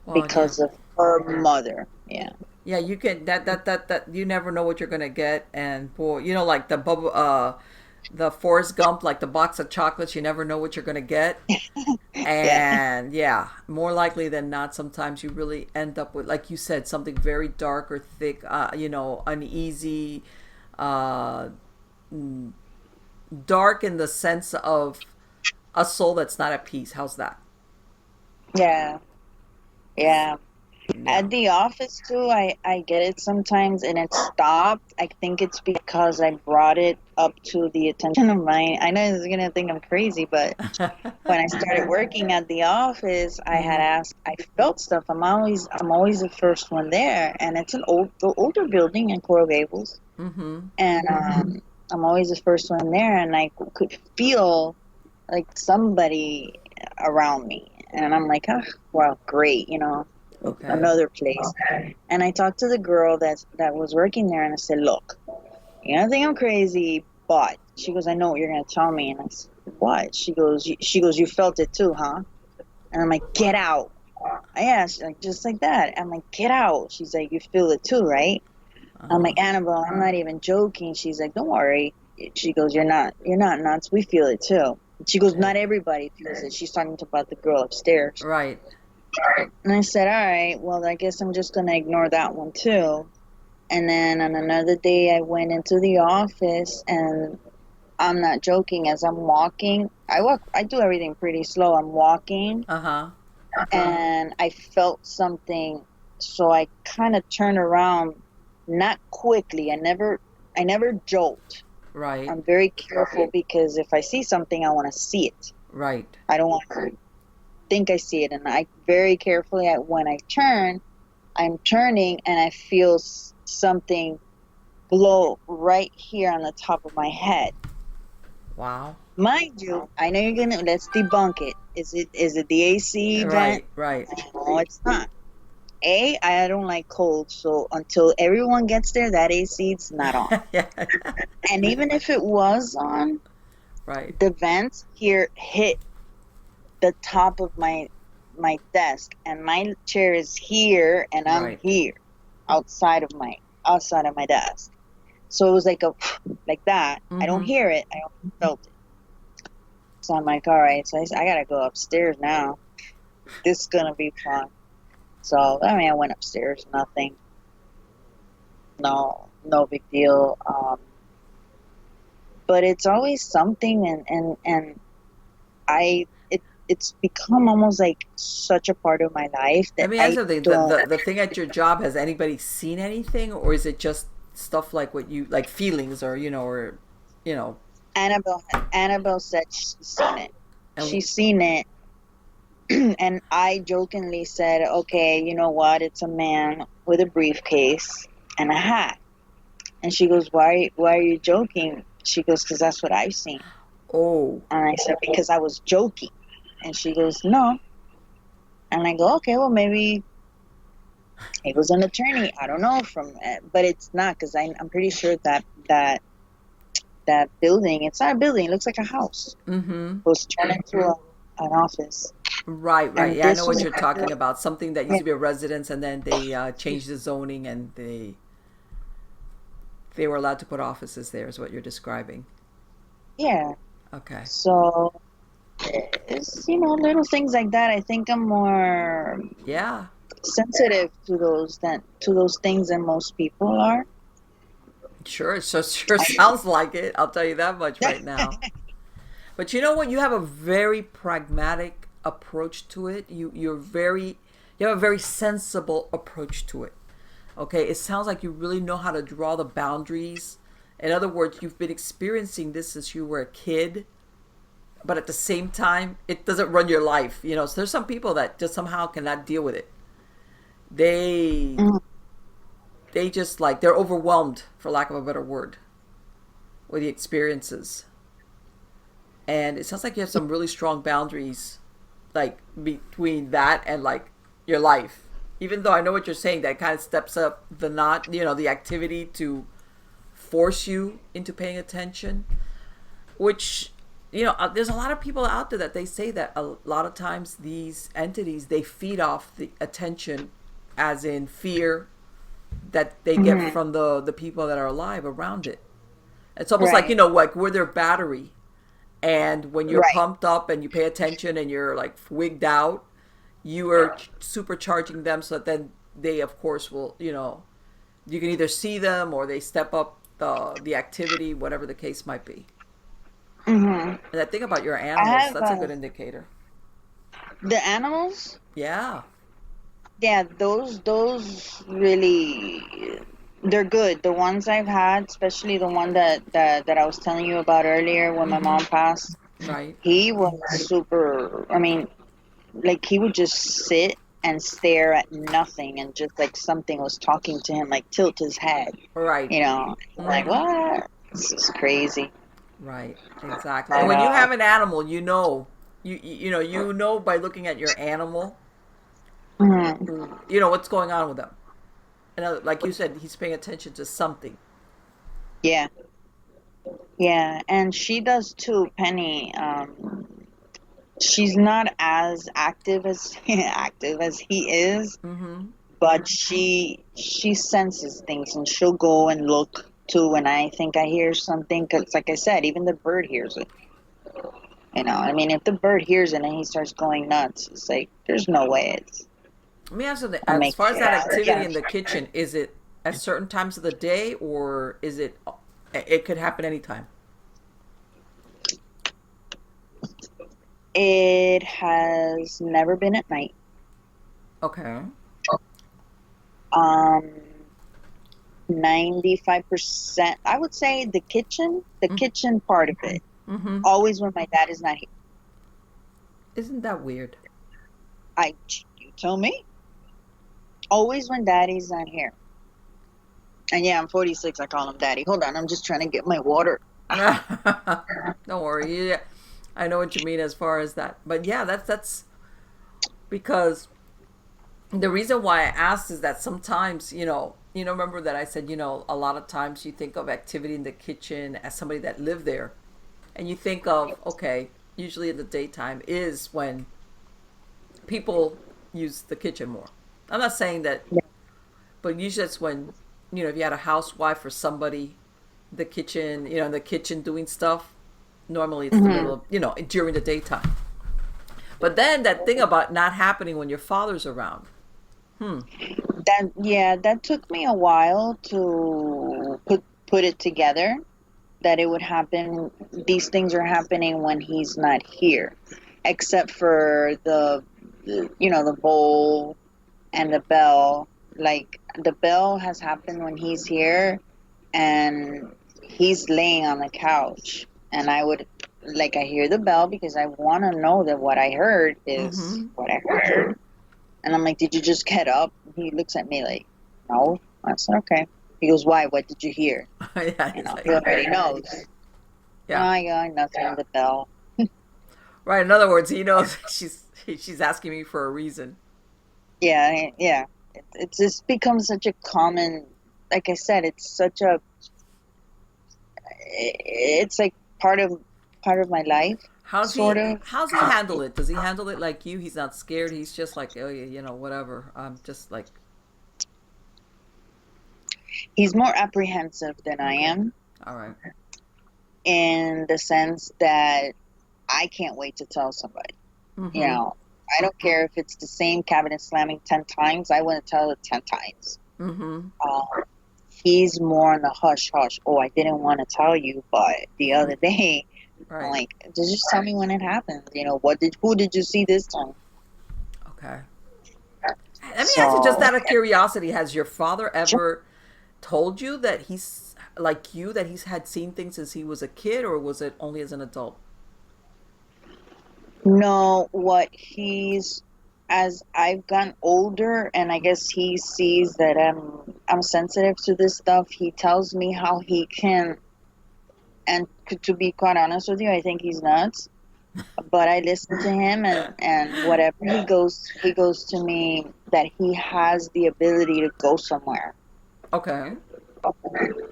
Well, yeah. because of her mother. Yeah. Yeah, you can that you never know what you're gonna get, and boy, like the Forrest Gump, like the box of chocolates, you never know what you're gonna get. Yeah. And yeah, more likely than not, sometimes you really end up with, like you said, something very dark or thick, uneasy, uh, dark in the sense of a soul that's not at peace. How's that? Yeah. Yeah. Yeah. At the office too, I get it sometimes and it stopped. I think it's because I brought it up to the attention of mine. I know this is gonna think I'm crazy, but when I started working at the office, I had Mm-hmm. asked, I felt stuff. I'm always the first one there, and it's an older building in Coral Gables, Mm-hmm. and I'm always the first one there, and I could feel like somebody around me, and I'm like, oh, well, great, Okay. another place. And I talked to the girl that was working there, and I said, look, you don't think I'm crazy, but she goes, I know what you're gonna tell me, and I said, what? She goes, you felt it too, huh? And I'm like, get out. I asked, like, just like that. I'm like, get out. She's like, you feel it too, right? I'm Uh-huh. like, Annabelle, I'm not even joking. She's like, don't worry. She goes, you're not nuts. We feel it too. She goes, Okay. not everybody feels it. She's talking about the girl upstairs. Right. And I said, all right, well, I guess I'm just gonna ignore that one too. And then on another day, I went into the office, and I'm not joking. As I'm walking, I do everything pretty slow. I'm walking, Uh-huh. and I felt something, so I kind of turn around, not quickly. I never jolt. Right. I'm very careful because if I see something, I want to see it. Right. I don't want to think I see it, and I very carefully, when I turn, I'm turning, and I feel something blow right here on the top of my head. Wow. Mind you, I know you're gonna, let's debunk it. Is it the AC vent? Right. Right. No, it's not. I don't like cold, so until everyone gets there, that AC is not on. Yeah. And even if it was on, Right. the vents here hit the top of my desk, and my chair is here, and I'm Right. here, outside of my desk. So it was like a like that. I don't Mm-hmm. hear it. I only felt it. So I'm like, all right. So I gotta go upstairs now. This is gonna be fun. So I mean, I went upstairs. Nothing. No, no big deal. But it's always something, and I it it's become almost like such a part of my life Let that me ask I you something. The, don't. the the thing at your job, has anybody seen anything, or is it just stuff like what you like feelings, or you know, Annabelle said she's seen it. and She's seen it, and I jokingly said, "Okay, you know what? It's a man with a briefcase and a hat." And she goes, Why are you joking?" She goes, "Because that's what I've seen." oh, And I said, "Because I was joking." And she goes, "No." And I go, "Okay, well maybe he was an attorney. I don't know but it's not, because I'm pretty sure that building. It's not a building. It looks like a house. mm-hmm. Was turned into an office. Right, right. And Yeah, I know this what was you're talking about. Something that used yeah, to be a residence, and then they changed the zoning, and they were allowed to put offices there. Is what you're describing. yeah. Okay. So it's little things like that. I think I'm more Yeah. sensitive to those things than most people are. Sure. So sure sounds like it. I'll tell you that much right now. But you know what? You have a very pragmatic approach to it. You have a very sensible approach to it. Okay, it sounds like you really know how to draw the boundaries. In other words, you've been experiencing this since you were a kid, but at the same time, it doesn't run your life. So there's some people that just somehow cannot deal with it. They Mhm. they just like they're overwhelmed, for lack of a better word, with the experiences. And it sounds like you have some really strong boundaries, like between that and like your life. Even though I know what you're saying, that kind of steps up the activity to force you into paying attention. Which, there's a lot of people out there that they say that a lot of times these entities, they feed off the attention, as in fear, that they get Mhm. from the people that are alive around it. It's almost like, Right. like we're their battery. And when you're Right. pumped up and you pay attention and you're like wigged out, you are supercharging them, so that then they, of course, will, you can either see them or they step up the activity, whatever the case might be. Mhm. And that thing about your I animals, have that's a good indicator. the animals. Yeah. Yeah, those really, they're good. The ones I've had, especially the one that I was telling you about earlier when my Mm-hmm. mom passed. Right. He was super. I mean, like he would just sit and stare at nothing, and just like something was talking to him, like tilt his head. Right. Like Mm-hmm. what? This is crazy. Right. Exactly. And But when you have an animal, you know by looking at your animal, mhm. what's going on with them. And like you said, he's paying attention to something. Yeah, yeah, and she does too, Penny. She's not as active as active as he is, Mm-hmm. but she senses things, and she'll go and look too when I think I hear something. Because, like I said, even the bird hears it. I mean, if the bird hears it and he starts going nuts, it's like there's no way it's Let me ask you, gonna as make far as that it. activity Yeah, in the kitchen, is it at certain times of the day, or is it could happen anytime? it has never been at night. Okay. Um, 95%, I would say the kitchen part of it, Mm-hmm. always when my dad is not here. Isn't that weird? I, you tell me. Always when daddy's not here. And yeah, I'm 46. I call him daddy. Hold on, I'm just trying to get my water. Don't worry. Yeah, I know what you mean as far as that. But yeah, that's because the reason why I asked is that sometimes, remember that I said, a lot of times you think of activity in the kitchen as somebody that lived there. And you think of, okay, usually in the daytime is when people use the kitchen more. I'm not saying that, Yeah. but usually it's when, if you had a housewife or somebody, the kitchen, in the kitchen doing stuff, normally it's the middle Hmm. of, during the daytime. But then that thing about not happening when your father's around. Hmm. That took me a while to put it together, that it would happen. These things are happening when he's not here. except for the bowl and the bell. Like the bell has happened when he's here and he's laying on the couch, and I hear the bell because I want to know that what I heard is Mm-hmm. what I heard. And I'm like, did you just get up? He looks at me like, no. I said, okay. He goes, why? What did you hear? Yeah, he's He like, already knows. Oh, yeah. I got nothing. The bell. Right. In other words, he knows she's asking me for a reason. Yeah, yeah. It just becomes such a common. Like I said, it's such a. It's like part of my life, sort of. How's he handle it? Does he handle it like you? He's not scared. He's just like, oh yeah, whatever. I'm just like, He's more apprehensive than I okay, am, all right. in the sense that I can't wait to tell somebody. You Mm-hmm. know, I don't care if it's the same cabinet slamming 10 times. I want to tell it 10 times. Mm-hmm. Um, he's more in the hush hush. Oh, I didn't want to tell you, but the other day, I'm Right. like, just tell me when it happened. Who did you see this time? Okay. Let me ask you just So, out of curiosity, has your father ever told you that he's like you, that he's had seen things since he was a kid, or was it only as an adult? no, as I've gotten older, and I guess he sees that I'm sensitive to this stuff. He tells me how he can, and to be quite honest with you, I think he's nuts. But I listen to him, and whatever he goes to me that he has the ability to go somewhere. Okay.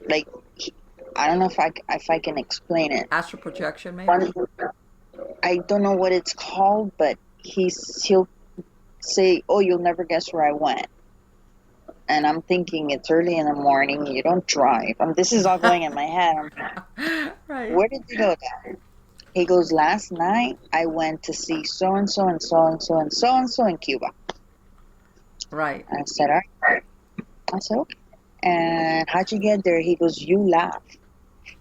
Like I don't know if I can explain it. Astral projection, maybe? One, I don't know what it's called, but he'll say, "Oh, you'll never guess where I went." And I'm thinking it's early in the morning. You don't drive. This is all going in my head. I'm like, Right. where did you go, Dad? He goes, last night I went to see so and so and so and so and so and so in Cuba. Right. I said, all right. I said, okay. And how'd you get there? He goes, you laugh.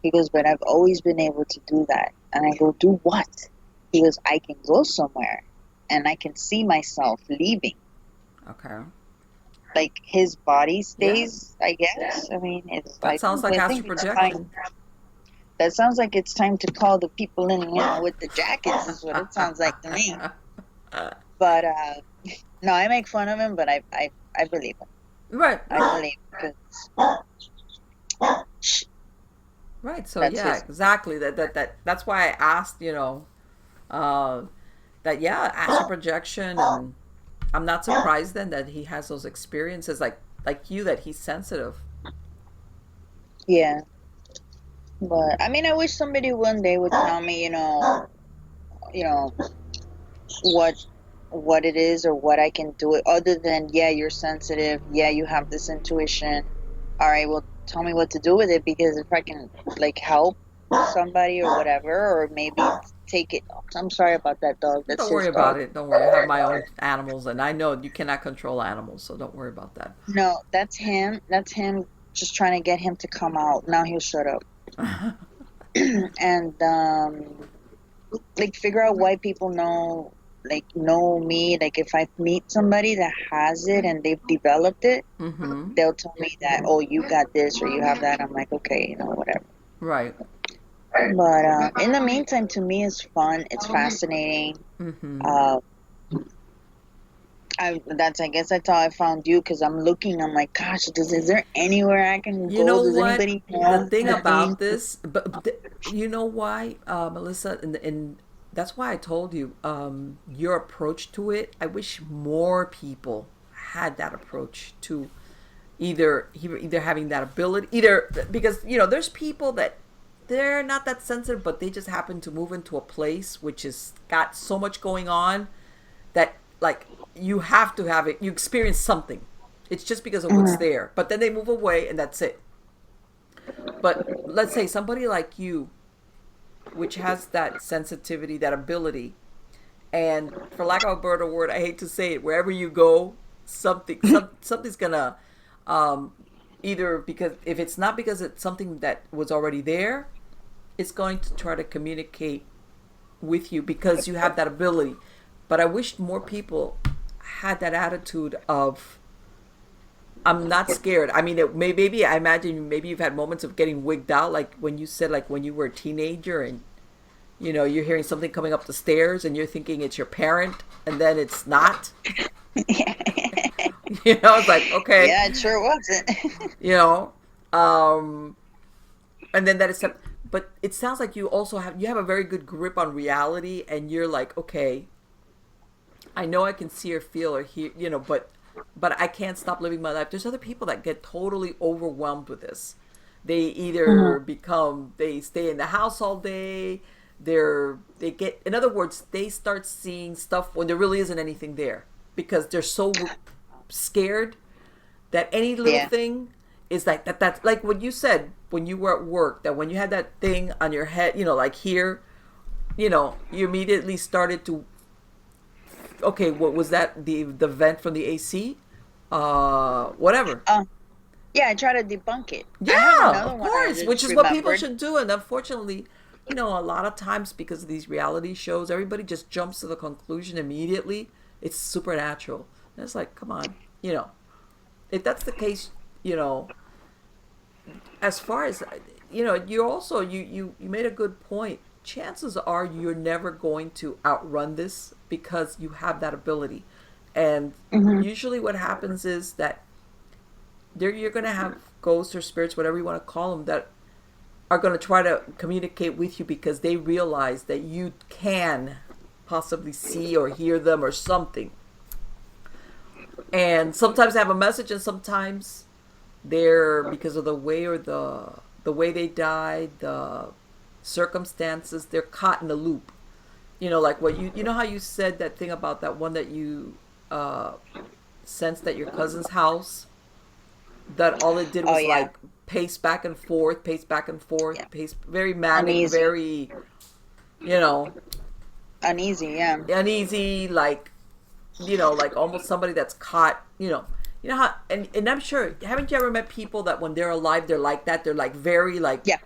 He goes, but I've always been able to do that. And I go, do what? He goes, I can go somewhere and I can see myself leaving. Okay. Like his body Yeah. stays, I guess. I mean, That sounds like I astral think it's time. projection. That sounds like it's time to call the people in, with the jackets, is what it sounds like to me. But no, I make fun of him, but I believe him. Right. I No. believe because Right. So that's yeah, his. exactly. That's why I asked, uh that yeah, astral projection, and I'm not surprised then that he has those experiences like you, that he's sensitive. Yeah, but I mean, I wish somebody one day would tell me, you know what what it is or what I can do it other than, yeah, you're sensitive, yeah, you have this intuition. All right, well, tell me what to do with it, because if I can like help somebody or whatever, or maybe take it. I'm sorry about that dog. That's Don't worry his about dog. it. Don't worry. I have my own animals, and I know you cannot control animals, so don't worry about that. No, that's him. That's him just trying to get him to come out. Now he'll shut up. And like figure out why people know me. Like if I meet somebody that has it and they've developed it, Mm-hmm. they'll tell me that, oh, you got this or you have that. I'm like, okay, whatever. Right. But in the meantime, to me, it's fun. It's fascinating. Mm-hmm. Uh, I guess that's how I found you, because I'm looking. I'm like, gosh, is there anywhere I can You go? know Does what? anybody The know thing that these? about this, you know why, Melissa, and that's why I told you, your approach to it. I wish more people had that approach to either having that ability, either because there's people that they're not that sensitive, but they just happen to move into a place which has got so much going on that like you have to have it. You experience something. It's just because of what's Mhm. there. But then they move away and that's it. But let's say somebody like you, which has that sensitivity, that ability, and for lack of a better word, I hate to say it, wherever you go, something's gonna um, either, because if it's not because it's something that was already there, it's going to try to communicate with you because you have that ability. But I wish more people had that attitude of I'm not scared. I mean, maybe I imagine maybe you've had moments of getting wigged out, like when you said like when you were a teenager and you're hearing something coming up the stairs and you're thinking it's your parent and then it's not. It's like okay, Yeah, it sure wasn't. you know, um, and then that is but it sounds like you have a very good grip on reality and you're like okay, I know I can see or feel or hear, but I can't stop living my life. There's other people that get totally overwhelmed with this. They either Hmm. they stay in the house all day. They get, in other words, they start seeing stuff when there really isn't anything there because they're so scared that any little Yeah. thing is like that. That's like what you said when you were at work. That when you had that thing on your head, like here, you immediately started to okay, what was that? The vent from the AC? Whatever. Yeah, I try to debunk it. I have Yeah, another of one I course, which just is what people remembered. should do. And unfortunately, a lot of times because of these reality shows, everybody just jumps to the conclusion immediately. It's supernatural. And it's like, come on, if that's the case, you know, as far as you also you made a good point. Chances are you're never going to outrun this because you have that ability, and Hmm. usually what happens is that you're going to have ghosts or spirits, whatever you want to call them, that are going to try to communicate with you because they realize that you can possibly see or hear them or something. And sometimes they have a message, and sometimes they're because of the way or the way they died, the circumstances, they're caught in a loop. Like what you know how you said that thing about that one that you uh, sensed at your cousin's house, that all it did Oh was yeah, like pace back and forth, yeah. pace, very manic, Uneasy, very you know uneasy. Yeah. uneasy, like like almost somebody that's caught. How, and I'm sure, haven't you ever met people that when they're alive they're like that? They're like very like Yeah.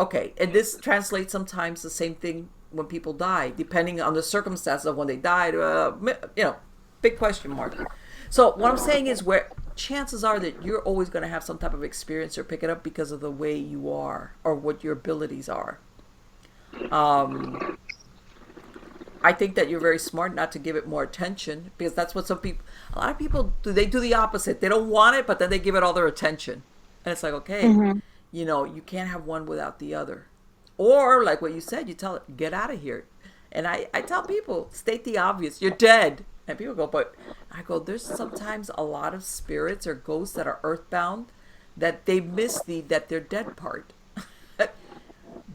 okay, and this translates sometimes the same thing when people die, depending on the circumstances of when they died. Big question mark. So what I'm saying is, where chances are that you're always going to have some type of experience or pick it up because of the way you are or what your abilities are. Um, I think that you're very smart not to give it more attention because that's what a lot of people do. They do the opposite. They don't want it, but then they give it all their attention. And it's like, okay, Hmm. you can't have one without the other. Or, like what you said, you tell it, get out of here. And I tell people, state the obvious, you're dead. And people go, but I go, there's sometimes a lot of spirits or ghosts that are earthbound that they miss that they're dead part.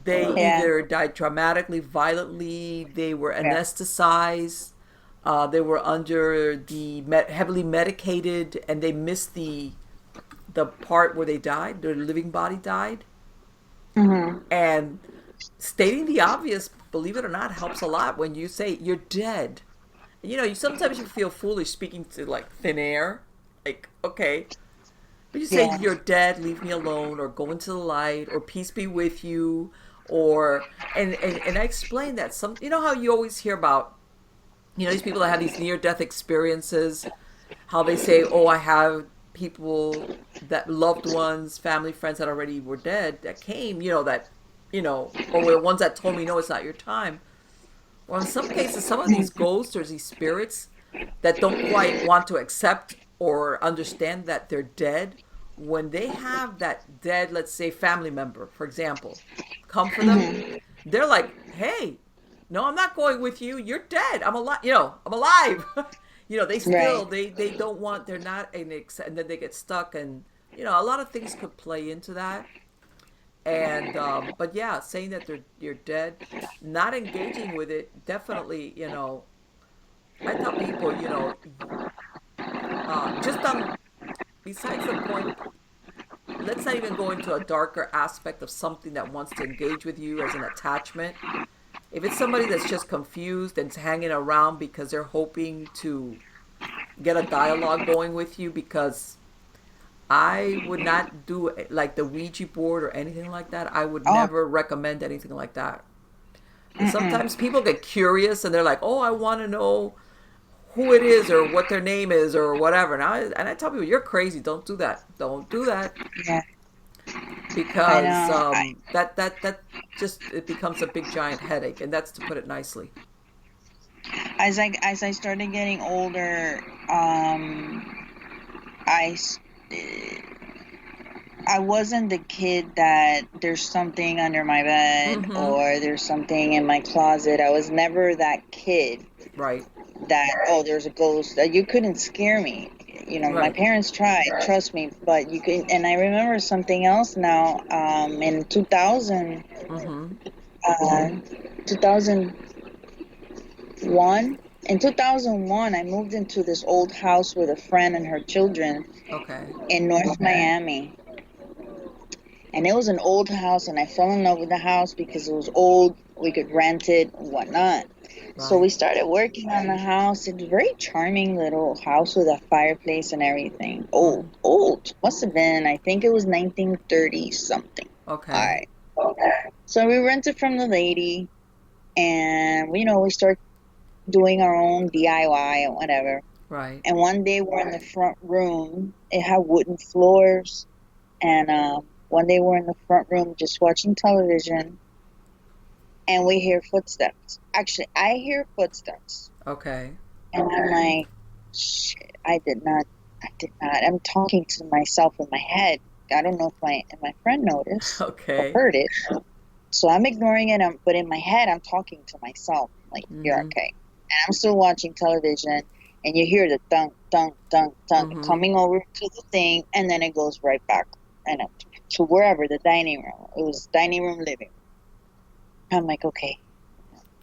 They Yeah. either died traumatically, violently, they were Yeah. anesthetized, they were under the heavily medicated, and they missed the part where they died, their living body died. Hmm. And stating the obvious, believe it or not, helps a lot when you say you're dead. Sometimes you feel foolish speaking to like thin air, like okay, but you say Yeah. you're dead, leave me alone, or go into the light, or peace be with you, or and I explained that how you always hear about these people that have these near death experiences, how they say, oh, I have people that loved ones, family, friends that already were dead that came, or were the ones that told me, no, it's not your time. Well, in some cases, some of these ghosts or these spirits that don't quite want to accept or understand that they're dead, when they have that dead, let's say, family member, for example, come for them, Hmm. they're like, hey, no, I'm not going with you. You're dead. I'm alive. I'm alive. They still, Right. they don't want, they're not, and then they get stuck. And, a lot of things could play into that. And but yeah, saying that you're dead, not engaging with it, definitely. I tell people, just on besides the point, let's not even go into a darker aspect of something that wants to engage with you as an attachment. If it's somebody that's just confused and hanging around because they're hoping to get a dialogue going with you, because I would not do it like the Ouija board or anything like that. I would Oh. never recommend anything like that. Mm-mm. Sometimes people get curious and they're like, "Oh, I want to know who it is or what their name is or whatever." And I tell people, "You're crazy. Don't do that. Don't do that." Yeah, I Because know. that just it becomes a big giant headache, and that's to put it nicely. As I started getting older, I s- I wasn't the kid that there's something under my bed Mm-hmm. or there's something in my closet. I was never that kid Right. that, oh, there's a ghost. You couldn't scare me. My Right. parents tried, trust me, but you could. And I remember something else now. In 2000, Mm-hmm. 2001. In 2001, I moved into this old house with a friend and her children Okay. in North Miami. And it was an old house, and I fell in love with the house because it was old. We could rent it and whatnot. So Right. we started working on the house. It's a very charming little house with a fireplace and everything. Old, Mm-hmm. old. Must have been, I think it was 1930 something. All Okay. right. So we rented from the lady, and we start doing our own DIY and whatever. Right. And one day we're in the front room. It had wooden floors. And one day we're in the front room just watching television, and we hear footsteps. Actually, I hear footsteps, Okay. and I'm like, shit, I did not. I did not. I'm talking to myself in my head. I don't know if my friend noticed or Okay. heard it. So I'm ignoring it. But in my head, I'm talking to myself. Like, you're Mm-hmm. okay. And I'm still watching television, and you hear the thunk, thunk, thunk, thunk Mm-hmm. coming over to the thing, and then it goes right back and to wherever, the dining room. It was dining room, living room. I'm like, okay,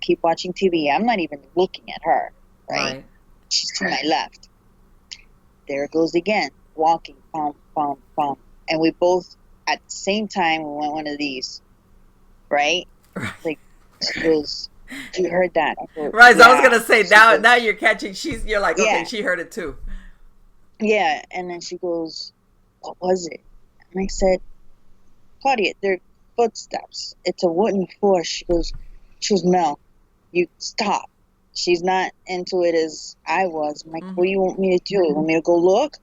keep watching TV. I'm not even looking at her, right? Right. She's to my left. There it goes again, walking, pom, pom, pom. And we both, at the same time, we went one of these, right? Right. Like, she goes, you heard that? I go, Right. So I was yeah. gonna say She now goes, now you're catching. You're like, okay, yeah, she heard it too. yeah. And then she goes, what was it? And I said, Claudia, they're footsteps. It's a wooden floor. She goes, Mel, you stop. She's not into it as I was. I'm like, what do Mm-hmm. you want me to do? You want me to go look?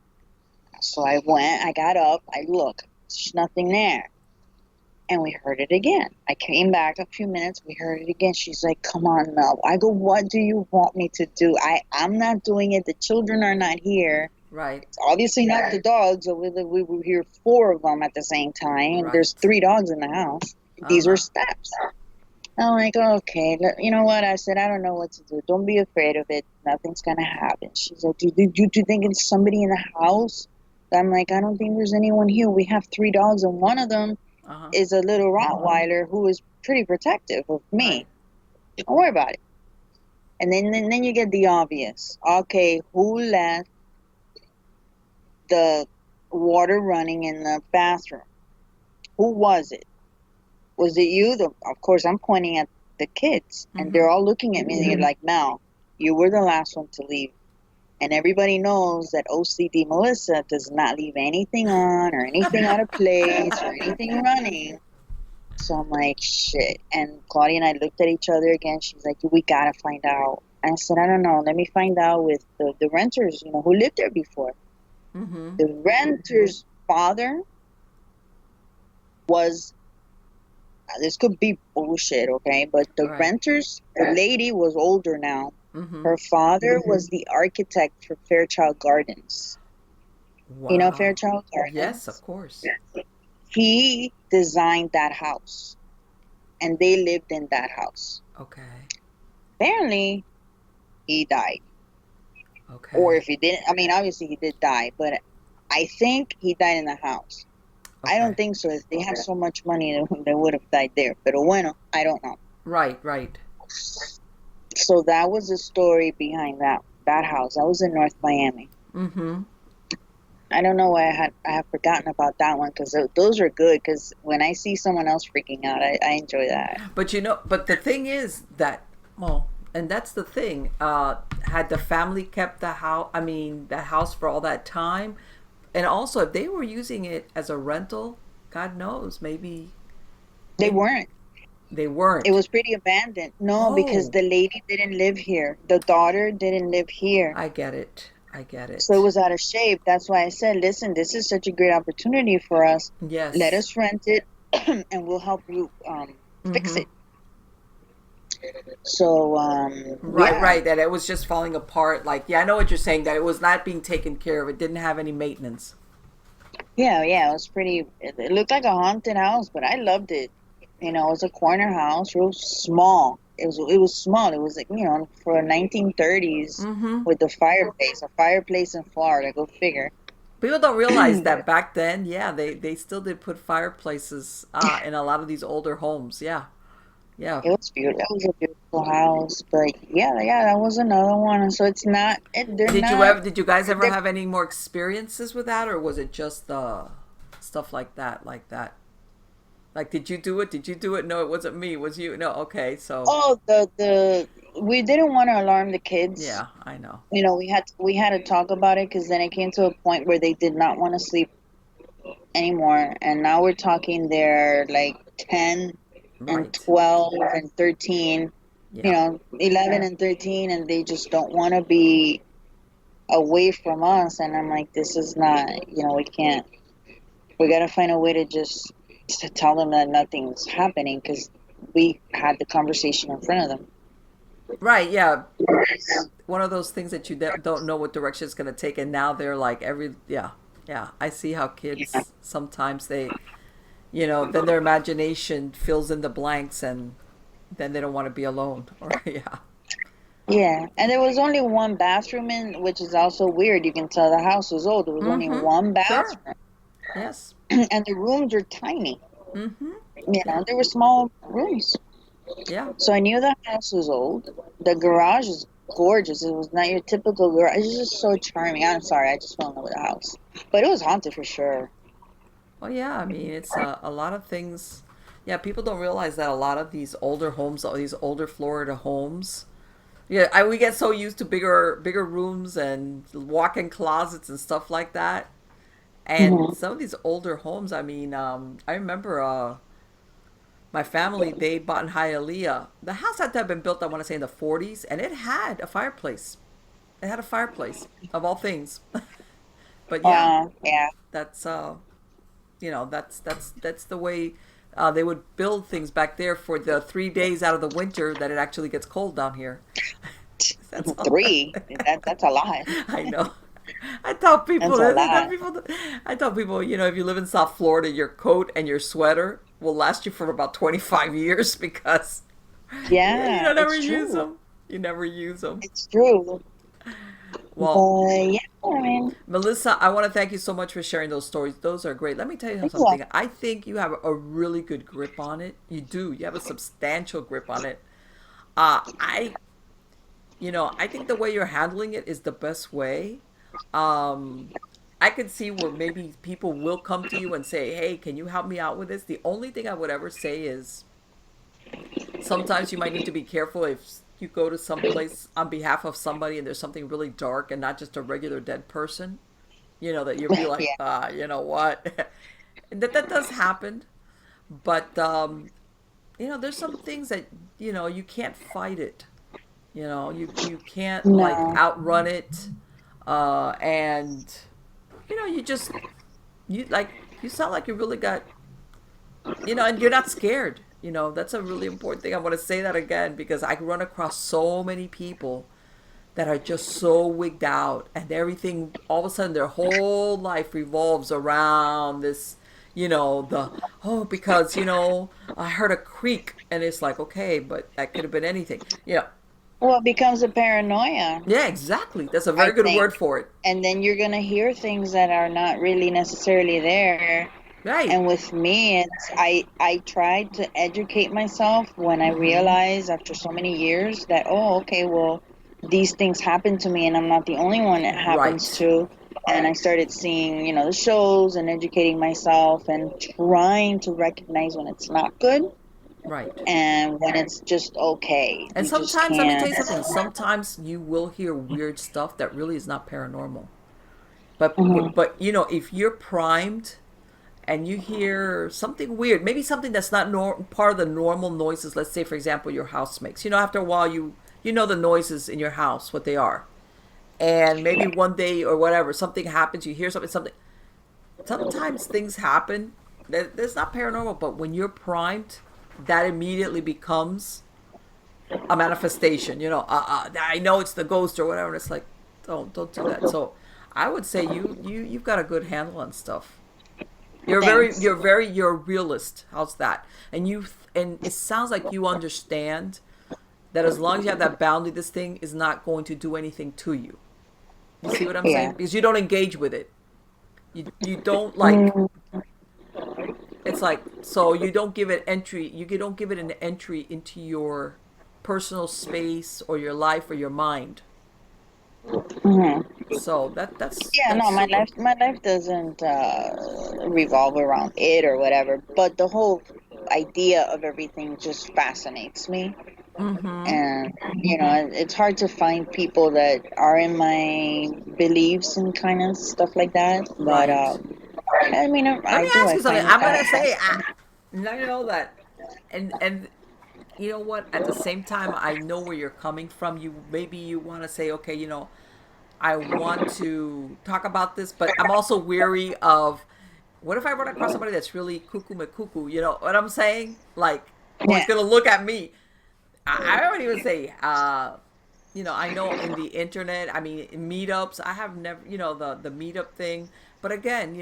So I went, I got up, I look. There's nothing there. And we heard it again. I came back a few minutes, we heard it again. She's like, come on, Mel. I go, what do you want me to do? I'm not doing it. The children are not here. Right. It's obviously not the dogs. We were here four of them at the same time. And there's Right. three dogs in the house. Uh These were huh. steps. I'm like, okay, you know what? I said, I don't know what to do. Don't be afraid of it. Nothing's gonna happen. She's like, do you think it's somebody in the house? I'm like, I don't think there's anyone here. We have three dogs, and one of them Uh huh. is a little Rottweiler who is pretty protective of Right. me. Don't worry about it. And then you get the obvious. Okay, who left the water running in the bathroom? Who was it? Was it you? Of course, I'm pointing at the kids, and Mm-hmm. they're all looking at me. And they're like, Mel, you were the last one to leave. And everybody knows that OCD Melissa does not leave anything on or anything out of place or anything running. So I'm like, shit. And Claudia and I looked at each other again. She's like, we gotta find out. I said, I don't know. Let me find out with the renters, who lived there before. Mm-hmm. The renter's father was, this could be bullshit, okay? But Right. the lady was older now. Mm-hmm. Her father was the architect for Fairchild Gardens. You know Wow. Fairchild Yes, of Gardens? course. He designed that house, and they lived in that house. Okay. Apparently, he died. Or Okay. if he didn't, I mean, obviously he did die, but I think he died in the house. I don't Okay. think so. If they have so much money, they would have died there. Pero bueno, I don't know. Right. Right. So that was the story behind that house. I was in North Miami. Mm-hmm. I don't know why I have forgotten about that one because those are good. Because when I see someone else freaking out, I enjoy that. But the thing is that, well, and that's the thing. Had the family kept the house, I mean, the house for all that time, and also if they were using it as a rental, God knows, maybe They it. weren't. They It weren't. was pretty abandoned. No, because Oh, the lady didn't live here. The daughter didn't live here. I get it. I get So it it. was out of shape. That's why I said, listen, this is such a great opportunity for us. Let Yes. us rent it and we'll help you fix Mm-hmm. it. So, Right, yeah, right. That it was just falling apart. Like, yeah, I know what you're saying. That it was not being taken care of. It didn't have any maintenance. yeah, it was pretty, it looked like a haunted house, but I loved it. You know, it was a corner house, real small. It was small. It was like, for 1930s Mm-hmm. with the fireplace, a fireplace in Florida, go figure. People don't realize that back then, yeah, they still did put fireplaces in a lot of these older homes. Yeah, yeah. It was beautiful. It was a beautiful house, but yeah, that was another one. And so it's not. They're Did you not. ever? Did you guys ever They're, have any more experiences with that, or was it just stuff like that, like that? Like, did you do it? Did you do it? No, it wasn't me. It was you? No. Okay, so oh, the we didn't want to alarm the kids. yeah, I know. We had to talk about it because then it came to a point where they did not want to sleep anymore, and now we're talking they're like 10 and Right. 12 and 13. Yeah. 11 and 13, and they just don't want to be away from us. And I'm like, this is not. We can't. We got to find a way to tell them that nothing's happening because we had the conversation in front of them. Right. Yeah. One of those things that you don't know what direction it's going to take, and now they're like every yeah, yeah. I see how Yeah. kids sometimes then their imagination fills in the blanks, and then they don't want to be alone. Or yeah. Yeah, and there was only one bathroom in, which is also weird. You can tell the house was old. There was only Mm-hmm. one Sure. bathroom, Yes. and the rooms are tiny. Mm-hmm. Yeah. They were small rooms. Yeah. So I knew the house was old. The garage is gorgeous. It was not your typical garage. It's just so charming. I'm sorry, I just fell in love with the house, but it was haunted for sure. Well, yeah. I mean, it's a lot of things. Yeah, people don't realize that a lot of these older homes, all these older Florida homes, yeah, we get so used to bigger rooms and walk-in closets and stuff like that. And Hmm. some of these older homes, I mean, I remember my family, they bought in Hialeah. The house had to have been built, I want to say, in the 40s, and it had a fireplace. It had a fireplace, of all things. But yeah, Yeah. that's that's the way they would build things back there for the 3 days out of the winter that it actually gets cold down here. That's all. Three. That's a lot. I know. I tell people That's a lot. I tell people, if you live in South Florida, your coat and your sweater will last you for about 25 years because you Yeah, don't ever it's use true. them. You never use them. It's true. Well, But yeah, I mean, Melissa, I want to thank you so much for sharing those stories. Those are great. Let me tell you it's a something. I think you have a really good grip on it. You do. You have a substantial grip on it. I I think the way you're handling it is the best way. Um, I could see where maybe people will come to you and say, "Hey, can you help me out with this?" The only thing I would ever say is sometimes you might need to be careful if you go to some place on behalf of somebody and there's something really dark and not just a regular dead person. That you'll be like, yeah. you know what? And that does happen, but there's some things that you can't fight it. You can't like No, outrun it, and you just you sound like you really got and you're not scared. That's a really important thing. I want to say that again because I run across so many people that are just so wigged out and everything all of a sudden their whole life revolves around this the because I heard a creak and it's like okay but that could have been anything. well, it becomes a paranoia, Yeah, exactly, that's a I very good think, word for it. and then you're gonna hear things that are not really necessarily there. Right. And with me, I tried to educate myself when I Mm-hmm. realized after so many years that, oh, okay, well, these things happen to me and I'm not the only one it happens Right. to. And I started seeing, the shows and educating myself and trying to recognize when it's not good Right. and when it's just okay. And You just sometimes, let me tell can't. you something, sometimes you will hear weird stuff that really is not paranormal. But Mhm. if you're primed and you hear something weird, maybe something that's not part of the normal noises. Let's say, for example, your house makes. After a while, you know the noises in your house, what they are, and maybe one day or whatever, something happens. You hear something. Sometimes things happen. That's not paranormal, but when you're primed, that immediately becomes a manifestation. I know it's the ghost or whatever. And it's like, don't do that. So, I would say you've got a good handle on stuff. Thanks. You're a realist. How's that? And it sounds like you understand that as long as you have that boundary, this thing is not going to do anything to you. You see what I'm saying? Yeah. Because you don't engage with it. You don't like. Mm, It's like, so you don't give it entry. You don't give it an entry into your personal space or your life or your mind. mhm. So Yeah, that's no, super. my life doesn't revolve around it or whatever, but the whole idea of everything just fascinates me. Mm-hmm. And it's hard to find people that are in my beliefs and kind of stuff like that. But Right. I mean, Let me I do. ask I you something. find I'm gonna say, fascinating. now you know that, and you know what? At the same time, I know where you're coming from. Maybe you want to say, okay, I want to talk about this, but I'm also weary of what if I run across somebody that's really cuckoo McCuckoo? You know what I'm saying? Like, or Yeah. it's gonna look at me. I would even say, I know in the internet, I mean, in meetups, I have never, the meetup thing. But again,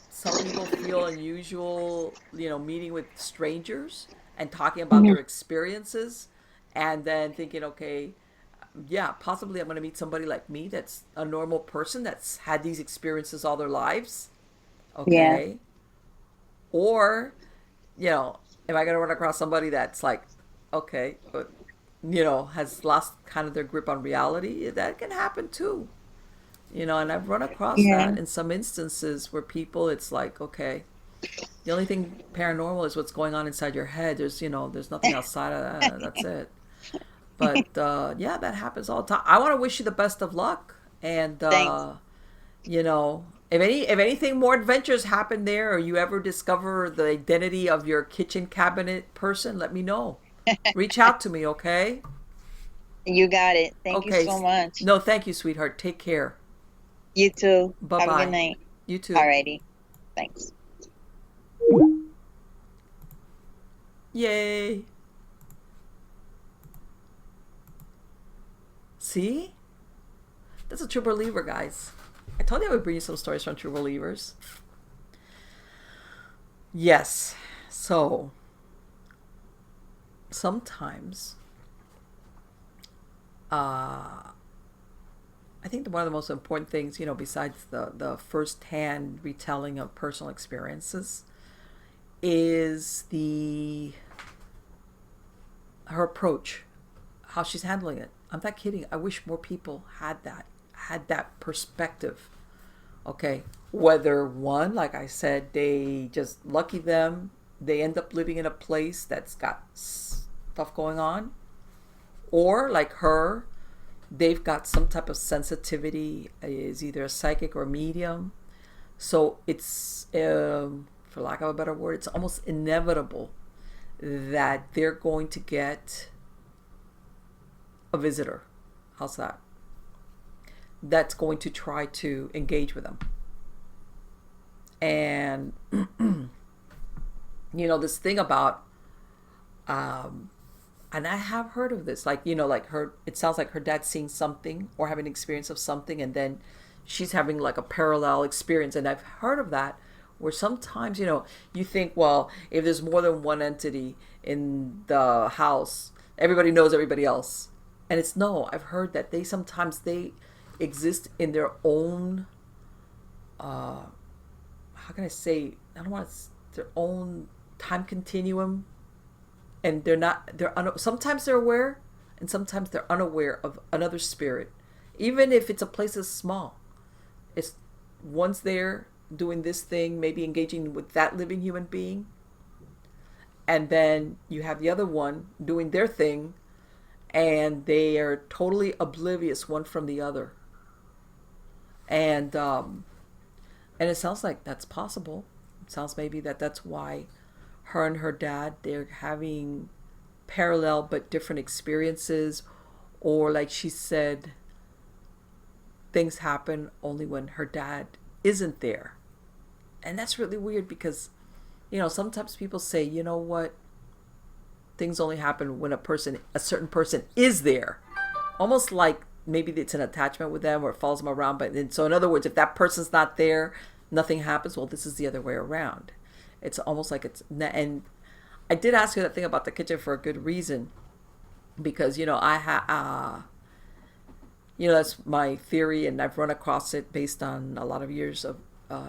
some people feel unusual, meeting with strangers and talking about Mhm. their experiences, and then thinking, okay, yeah, possibly I'm going to meet somebody like me that's a normal person that's had these experiences all their lives. Yeah. Okay. Or, am I going to run across somebody that's like, okay, but, has lost kind of their grip on reality? That can happen too. And I've run across Yeah. that in some instances where people, it's like, okay, the only thing paranormal is what's going on inside your head. There's nothing outside of that. That's it. But yeah, that happens all the time. I want to wish you the best of luck, and Thanks. if anything more adventures happen there, or you ever discover the identity of your kitchen cabinet person, let me know. Reach out to me, okay? You got it. Thank you Okay. so much. No, thank you, sweetheart. Take care. You too. Bye Have a good bye. night. You too. Alrighty. Thanks. Yay. See? That's a true believer, guys. I told you I would bring you some stories from true believers. Yes. So, sometimes, I think one of the most important things, besides the first-hand retelling of personal experiences, is the her approach, how she's handling it. I'm not kidding. I wish more people had that perspective. Okay, whether one, like I said, they just lucky them, they end up living in a place that's got stuff going on, or like her, they've got some type of sensitivity, is either a psychic or medium. So it's, for lack of a better word, it's almost inevitable that they're going to get a visitor. How's that? That's going to try to engage with them. And, this thing about, and I have heard of this, like, like it sounds like her dad's seeing something or having an experience of something, and then she's having like a parallel experience. And I've heard of that where sometimes, you think, well, if there's more than one entity in the house, everybody knows everybody else. And it's no, I've heard that they exist in their own, how can I say, I don't want to, their own time continuum, and sometimes they're aware, and sometimes they're unaware of another spirit, even if it's a place that's small. It's one's there doing this thing, maybe engaging with that living human being, and then you have the other one doing their thing, and they are totally oblivious one from the other. And it sounds like that's possible. sounds maybe that's why her and her dad, they're having parallel but different experiences, or like she said, things happen only when her dad isn't there. And that's really weird because, sometimes people say, you know what, things only happen when a certain person is there. Almost like maybe it's an attachment with them or it follows them around. But then, so in other words, if that person's not there, nothing happens. Well, this is the other way around. It's almost like and I did ask you that thing about the kitchen for a good reason, because that's my theory, and I've run across it based on a lot of years of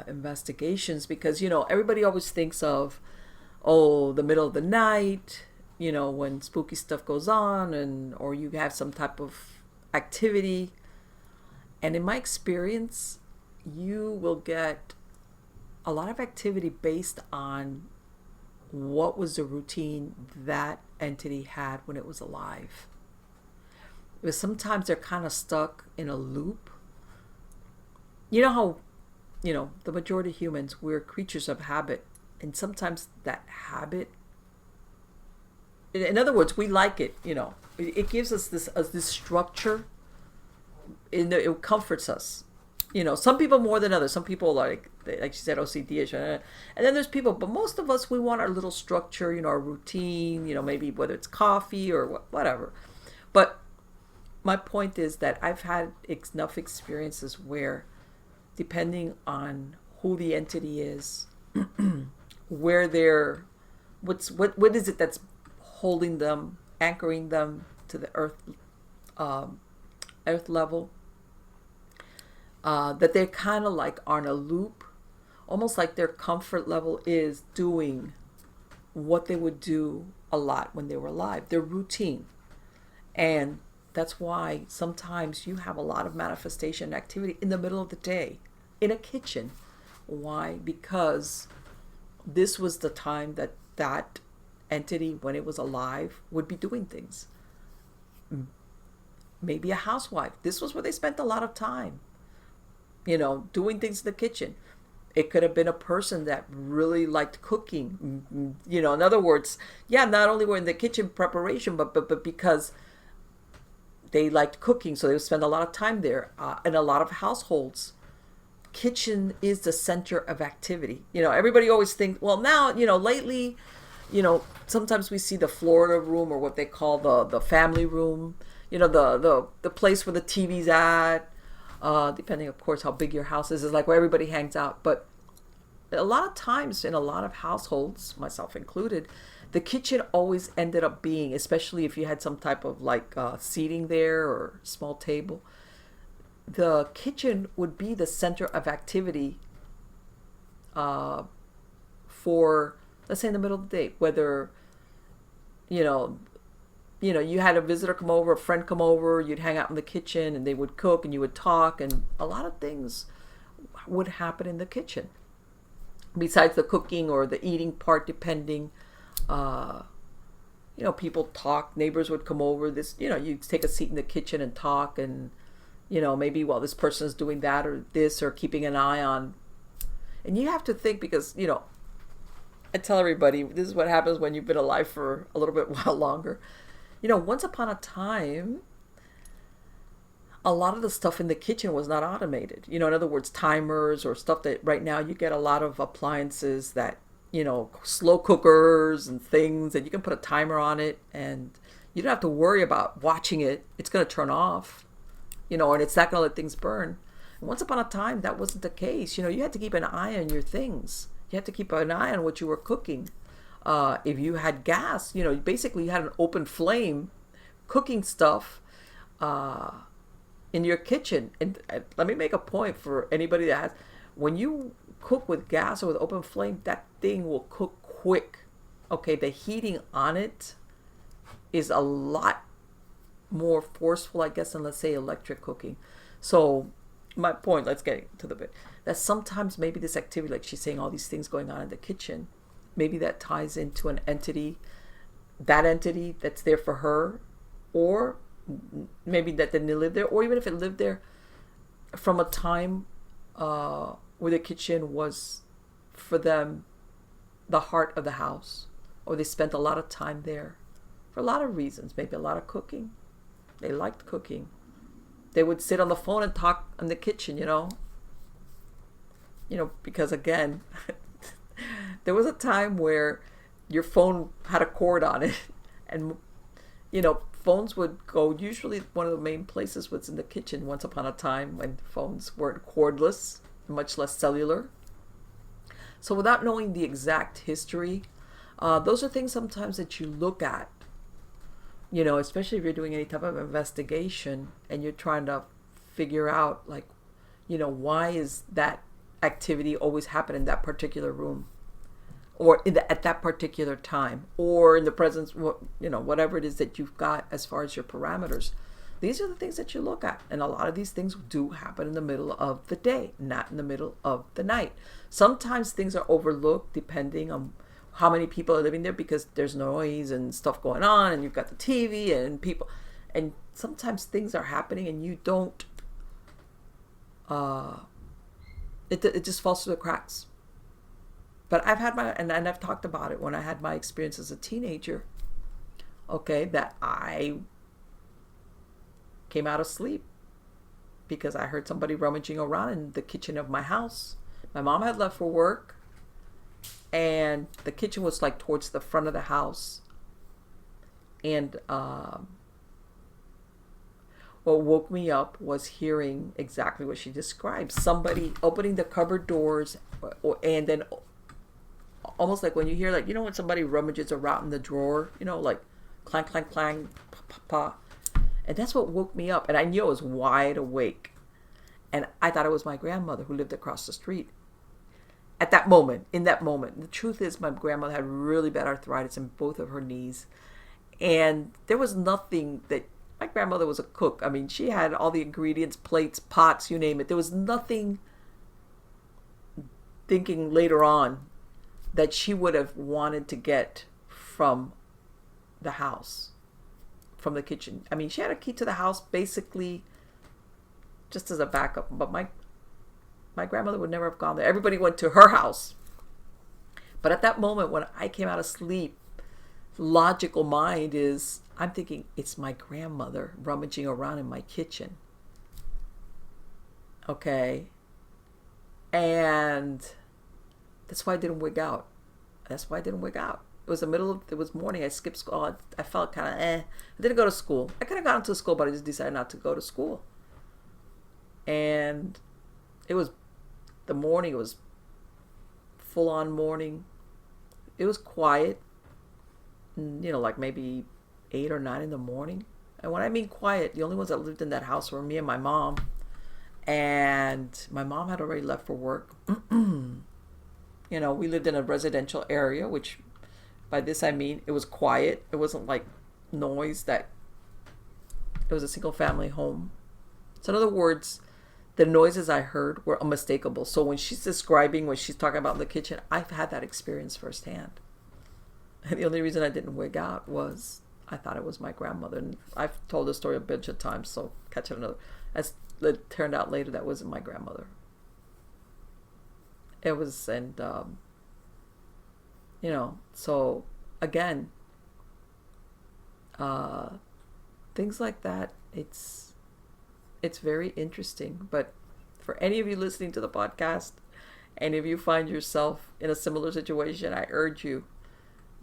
investigations. Because everybody always thinks of, oh, the middle of the night, when spooky stuff goes on, or you have some type of activity. And in my experience, you will get a lot of activity based on what was the routine that entity had when it was alive. Because sometimes they're kind of stuck in a loop. You know how, the majority of humans, we're creatures of habit. And sometimes that habit, in other words, we like it, it gives us this structure. It comforts us. Some people more than others. Some people like she said, OCD-ish. And then there's people, but most of us, we want our little structure, our routine, maybe whether it's coffee or whatever. But my point is that I've had enough experiences where, depending on who the entity is, where they're, what is it that's holding them, anchoring them to the earth level, that they're kind of like on a loop, almost like their comfort level is doing what they would do a lot when they were alive, their routine. And that's why sometimes you have a lot of manifestation activity in the middle of the day in a kitchen. Why? Because this was the time that entity, when it was alive, would be doing things. Maybe a housewife. This was where they spent a lot of time, doing things in the kitchen. It could have been a person that really liked cooking. In other words, not only were in the kitchen preparation, but because they liked cooking, so they would spend a lot of time there. In a lot of households, kitchen is the center of activity. Everybody always thinks, well, now, lately, sometimes we see the Florida room, or what they call the family room, the place where the TV's at, depending, of course, how big your house is like where everybody hangs out. But a lot of times in a lot of households, myself included, the kitchen always ended up being, especially if you had some type of like seating there or small table, the kitchen would be the center of activity for, let's say, in the middle of the day, whether, you had a visitor come over, a friend come over, you'd hang out in the kitchen and they would cook and you would talk, and a lot of things would happen in the kitchen besides the cooking or the eating part, depending. People talk, neighbors would come over, you take a seat in the kitchen and talk, and maybe while this person is doing that or this, or keeping an eye on. And you have to think, because I tell everybody, this is what happens when you've been alive for a little bit while longer. Once upon a time, a lot of the stuff in the kitchen was not automated. In other words, timers or stuff that right now you get a lot of appliances that, slow cookers and things, and you can put a timer on it and you don't have to worry about watching it. It's going to turn off, and it's not going to let things burn. And once upon a time, that wasn't the case. You had to keep an eye on your things. You had to keep an eye on what you were cooking. If you had gas, basically you had an open flame cooking stuff in your kitchen. And let me make a point for anybody that has, when you cook with gas or with open flame, that thing will cook quick. Okay, the heating on it is a lot more forceful, I guess, than, let's say, electric cooking. So my point, let's get to the bit, that sometimes maybe this activity, like she's saying, all these things going on in the kitchen, maybe that ties into an entity, that entity that's there for her, or maybe that didn't live there, or even if it lived there from a time where the kitchen was for them the heart of the house, or they spent a lot of time there for a lot of reasons. Maybe a lot of cooking. They liked cooking. They would sit on the phone and talk in the kitchen, because again, there was a time where your phone had a cord on it, and phones would go. Usually, one of the main places was in the kitchen. Once upon a time, when phones weren't cordless, much less cellular. So, without knowing the exact history, those are things sometimes that you look at. Especially if you're doing any type of investigation and you're trying to figure out, like, why is that activity always happen in that particular room, or at that particular time, or in the presence, whatever it is that you've got as far as your parameters. These are the things that you look at. And a lot of these things do happen in the middle of the day, not in the middle of the night. Sometimes things are overlooked depending on how many people are living there, because there's noise and stuff going on, and you've got the TV and people, and sometimes things are happening and you don't, it just falls through the cracks. But I've had and I've talked about it when I had my experience as a teenager, okay, that I came out of sleep because I heard somebody rummaging around in the kitchen of my house. My mom had left for work, and the kitchen was like towards the front of the house. And what woke me up was hearing exactly what she described. Somebody opening the cupboard doors, and then almost like when you hear, like, when somebody rummages around in the drawer, like clang, clang, clang, pa, pa, pa. And that's what woke me up. And I knew I was wide awake. And I thought it was my grandmother who lived across the street. In that moment. The truth is, my grandmother had really bad arthritis in both of her knees. And there was nothing that, my grandmother was a cook. I mean, she had all the ingredients, plates, pots, you name it. There was nothing, thinking later on, that she would have wanted to get from the house, from the kitchen. I mean, she had a key to the house basically just as a backup. But my grandmother would never have gone there. Everybody went to her house. But at that moment when I came out of sleep, logical mind is, I'm thinking, it's my grandmother rummaging around in my kitchen. Okay. And that's why I didn't wig out. It was it was morning. I skipped school. I felt kind of I didn't go to school. I could have gone to school, but I just decided not to go to school. And it was the morning. It was full on morning. It was quiet. Like maybe 8 or 9 in the morning. And when I mean quiet, the only ones that lived in that house were me and my mom. And my mom had already left for work. We lived in a residential area, which by this I mean it was quiet. It wasn't like noise it was a single family home. So in other words, the noises I heard were unmistakable. So when she's talking about the kitchen, I've had that experience firsthand. And the only reason I didn't wig out was I thought it was my grandmother. And I've told this story a bunch of times, so catch it another. As it turned out later, that wasn't my grandmother. It was, and, so again, things like that, it's very interesting. But for any of you listening to the podcast, and if you find yourself in a similar situation, I urge you,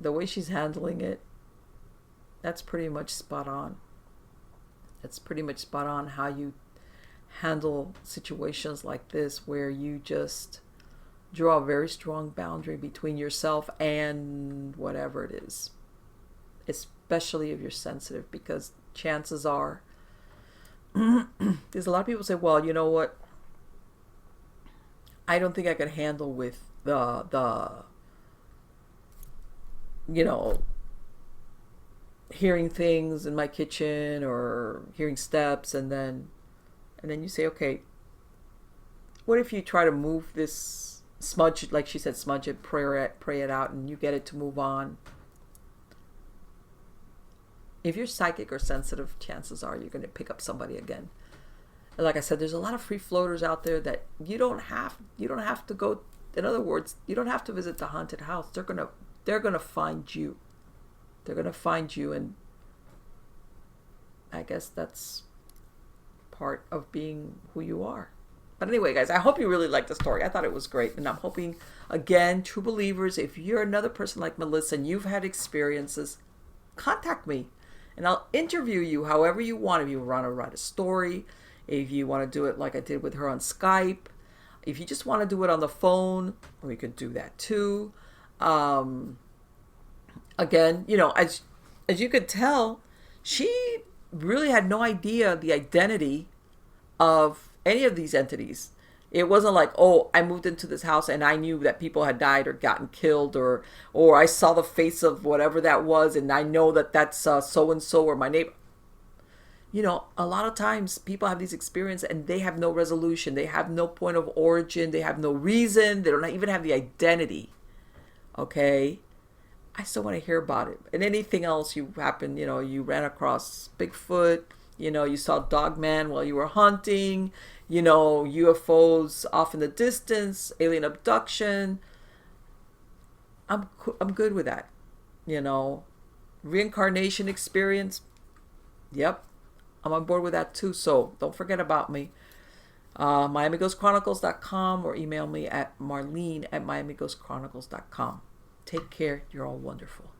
the way she's handling it, that's pretty much spot on. It's pretty much spot on how you handle situations like this, where you just draw a very strong boundary between yourself and whatever it is, especially if you're sensitive, because chances are, there's a lot of people say, well, you know what, I don't think I could handle with the hearing things in my kitchen or hearing steps, and then you say, okay, what if you try to move this, smudge, like she said, smudge it, pray it out, and you get it to move on. If you're psychic or sensitive, chances are you're going to pick up somebody again. And like I said, there's a lot of free floaters out there that you don't have to go In other words, you don't have to visit the haunted house. They're gonna find you. They're gonna find you, and I guess that's part of being who you are. But anyway, guys, I hope you really liked the story. I thought it was great. And I'm hoping, again, true believers, if you're another person like Melissa and you've had experiences, contact me and I'll interview you however you want. If you want to write a story, if you want to do it like I did with her on Skype, if you just want to do it on the phone, we could do that too. Um, Again, as you could tell, she really had no idea the identity of any of these entities. It wasn't like, oh, I moved into this house and I knew that people had died or gotten killed, or I saw the face of whatever that was and I know that that's so and so or my neighbor. A lot of times people have these experiences and they have no resolution. They have no point of origin. They have no reason. They don't even have the identity. Okay? I still want to hear about it. And anything else you happen, you ran across Bigfoot, you saw Dogman while you were hunting, UFOs off in the distance, alien abduction. I'm good with that. Reincarnation experience. Yep. I'm on board with that too. So don't forget about me. MiamiGhostChronicles.com or email me at Marlene at MiamiGhostChronicles.com. Take care. You're all wonderful.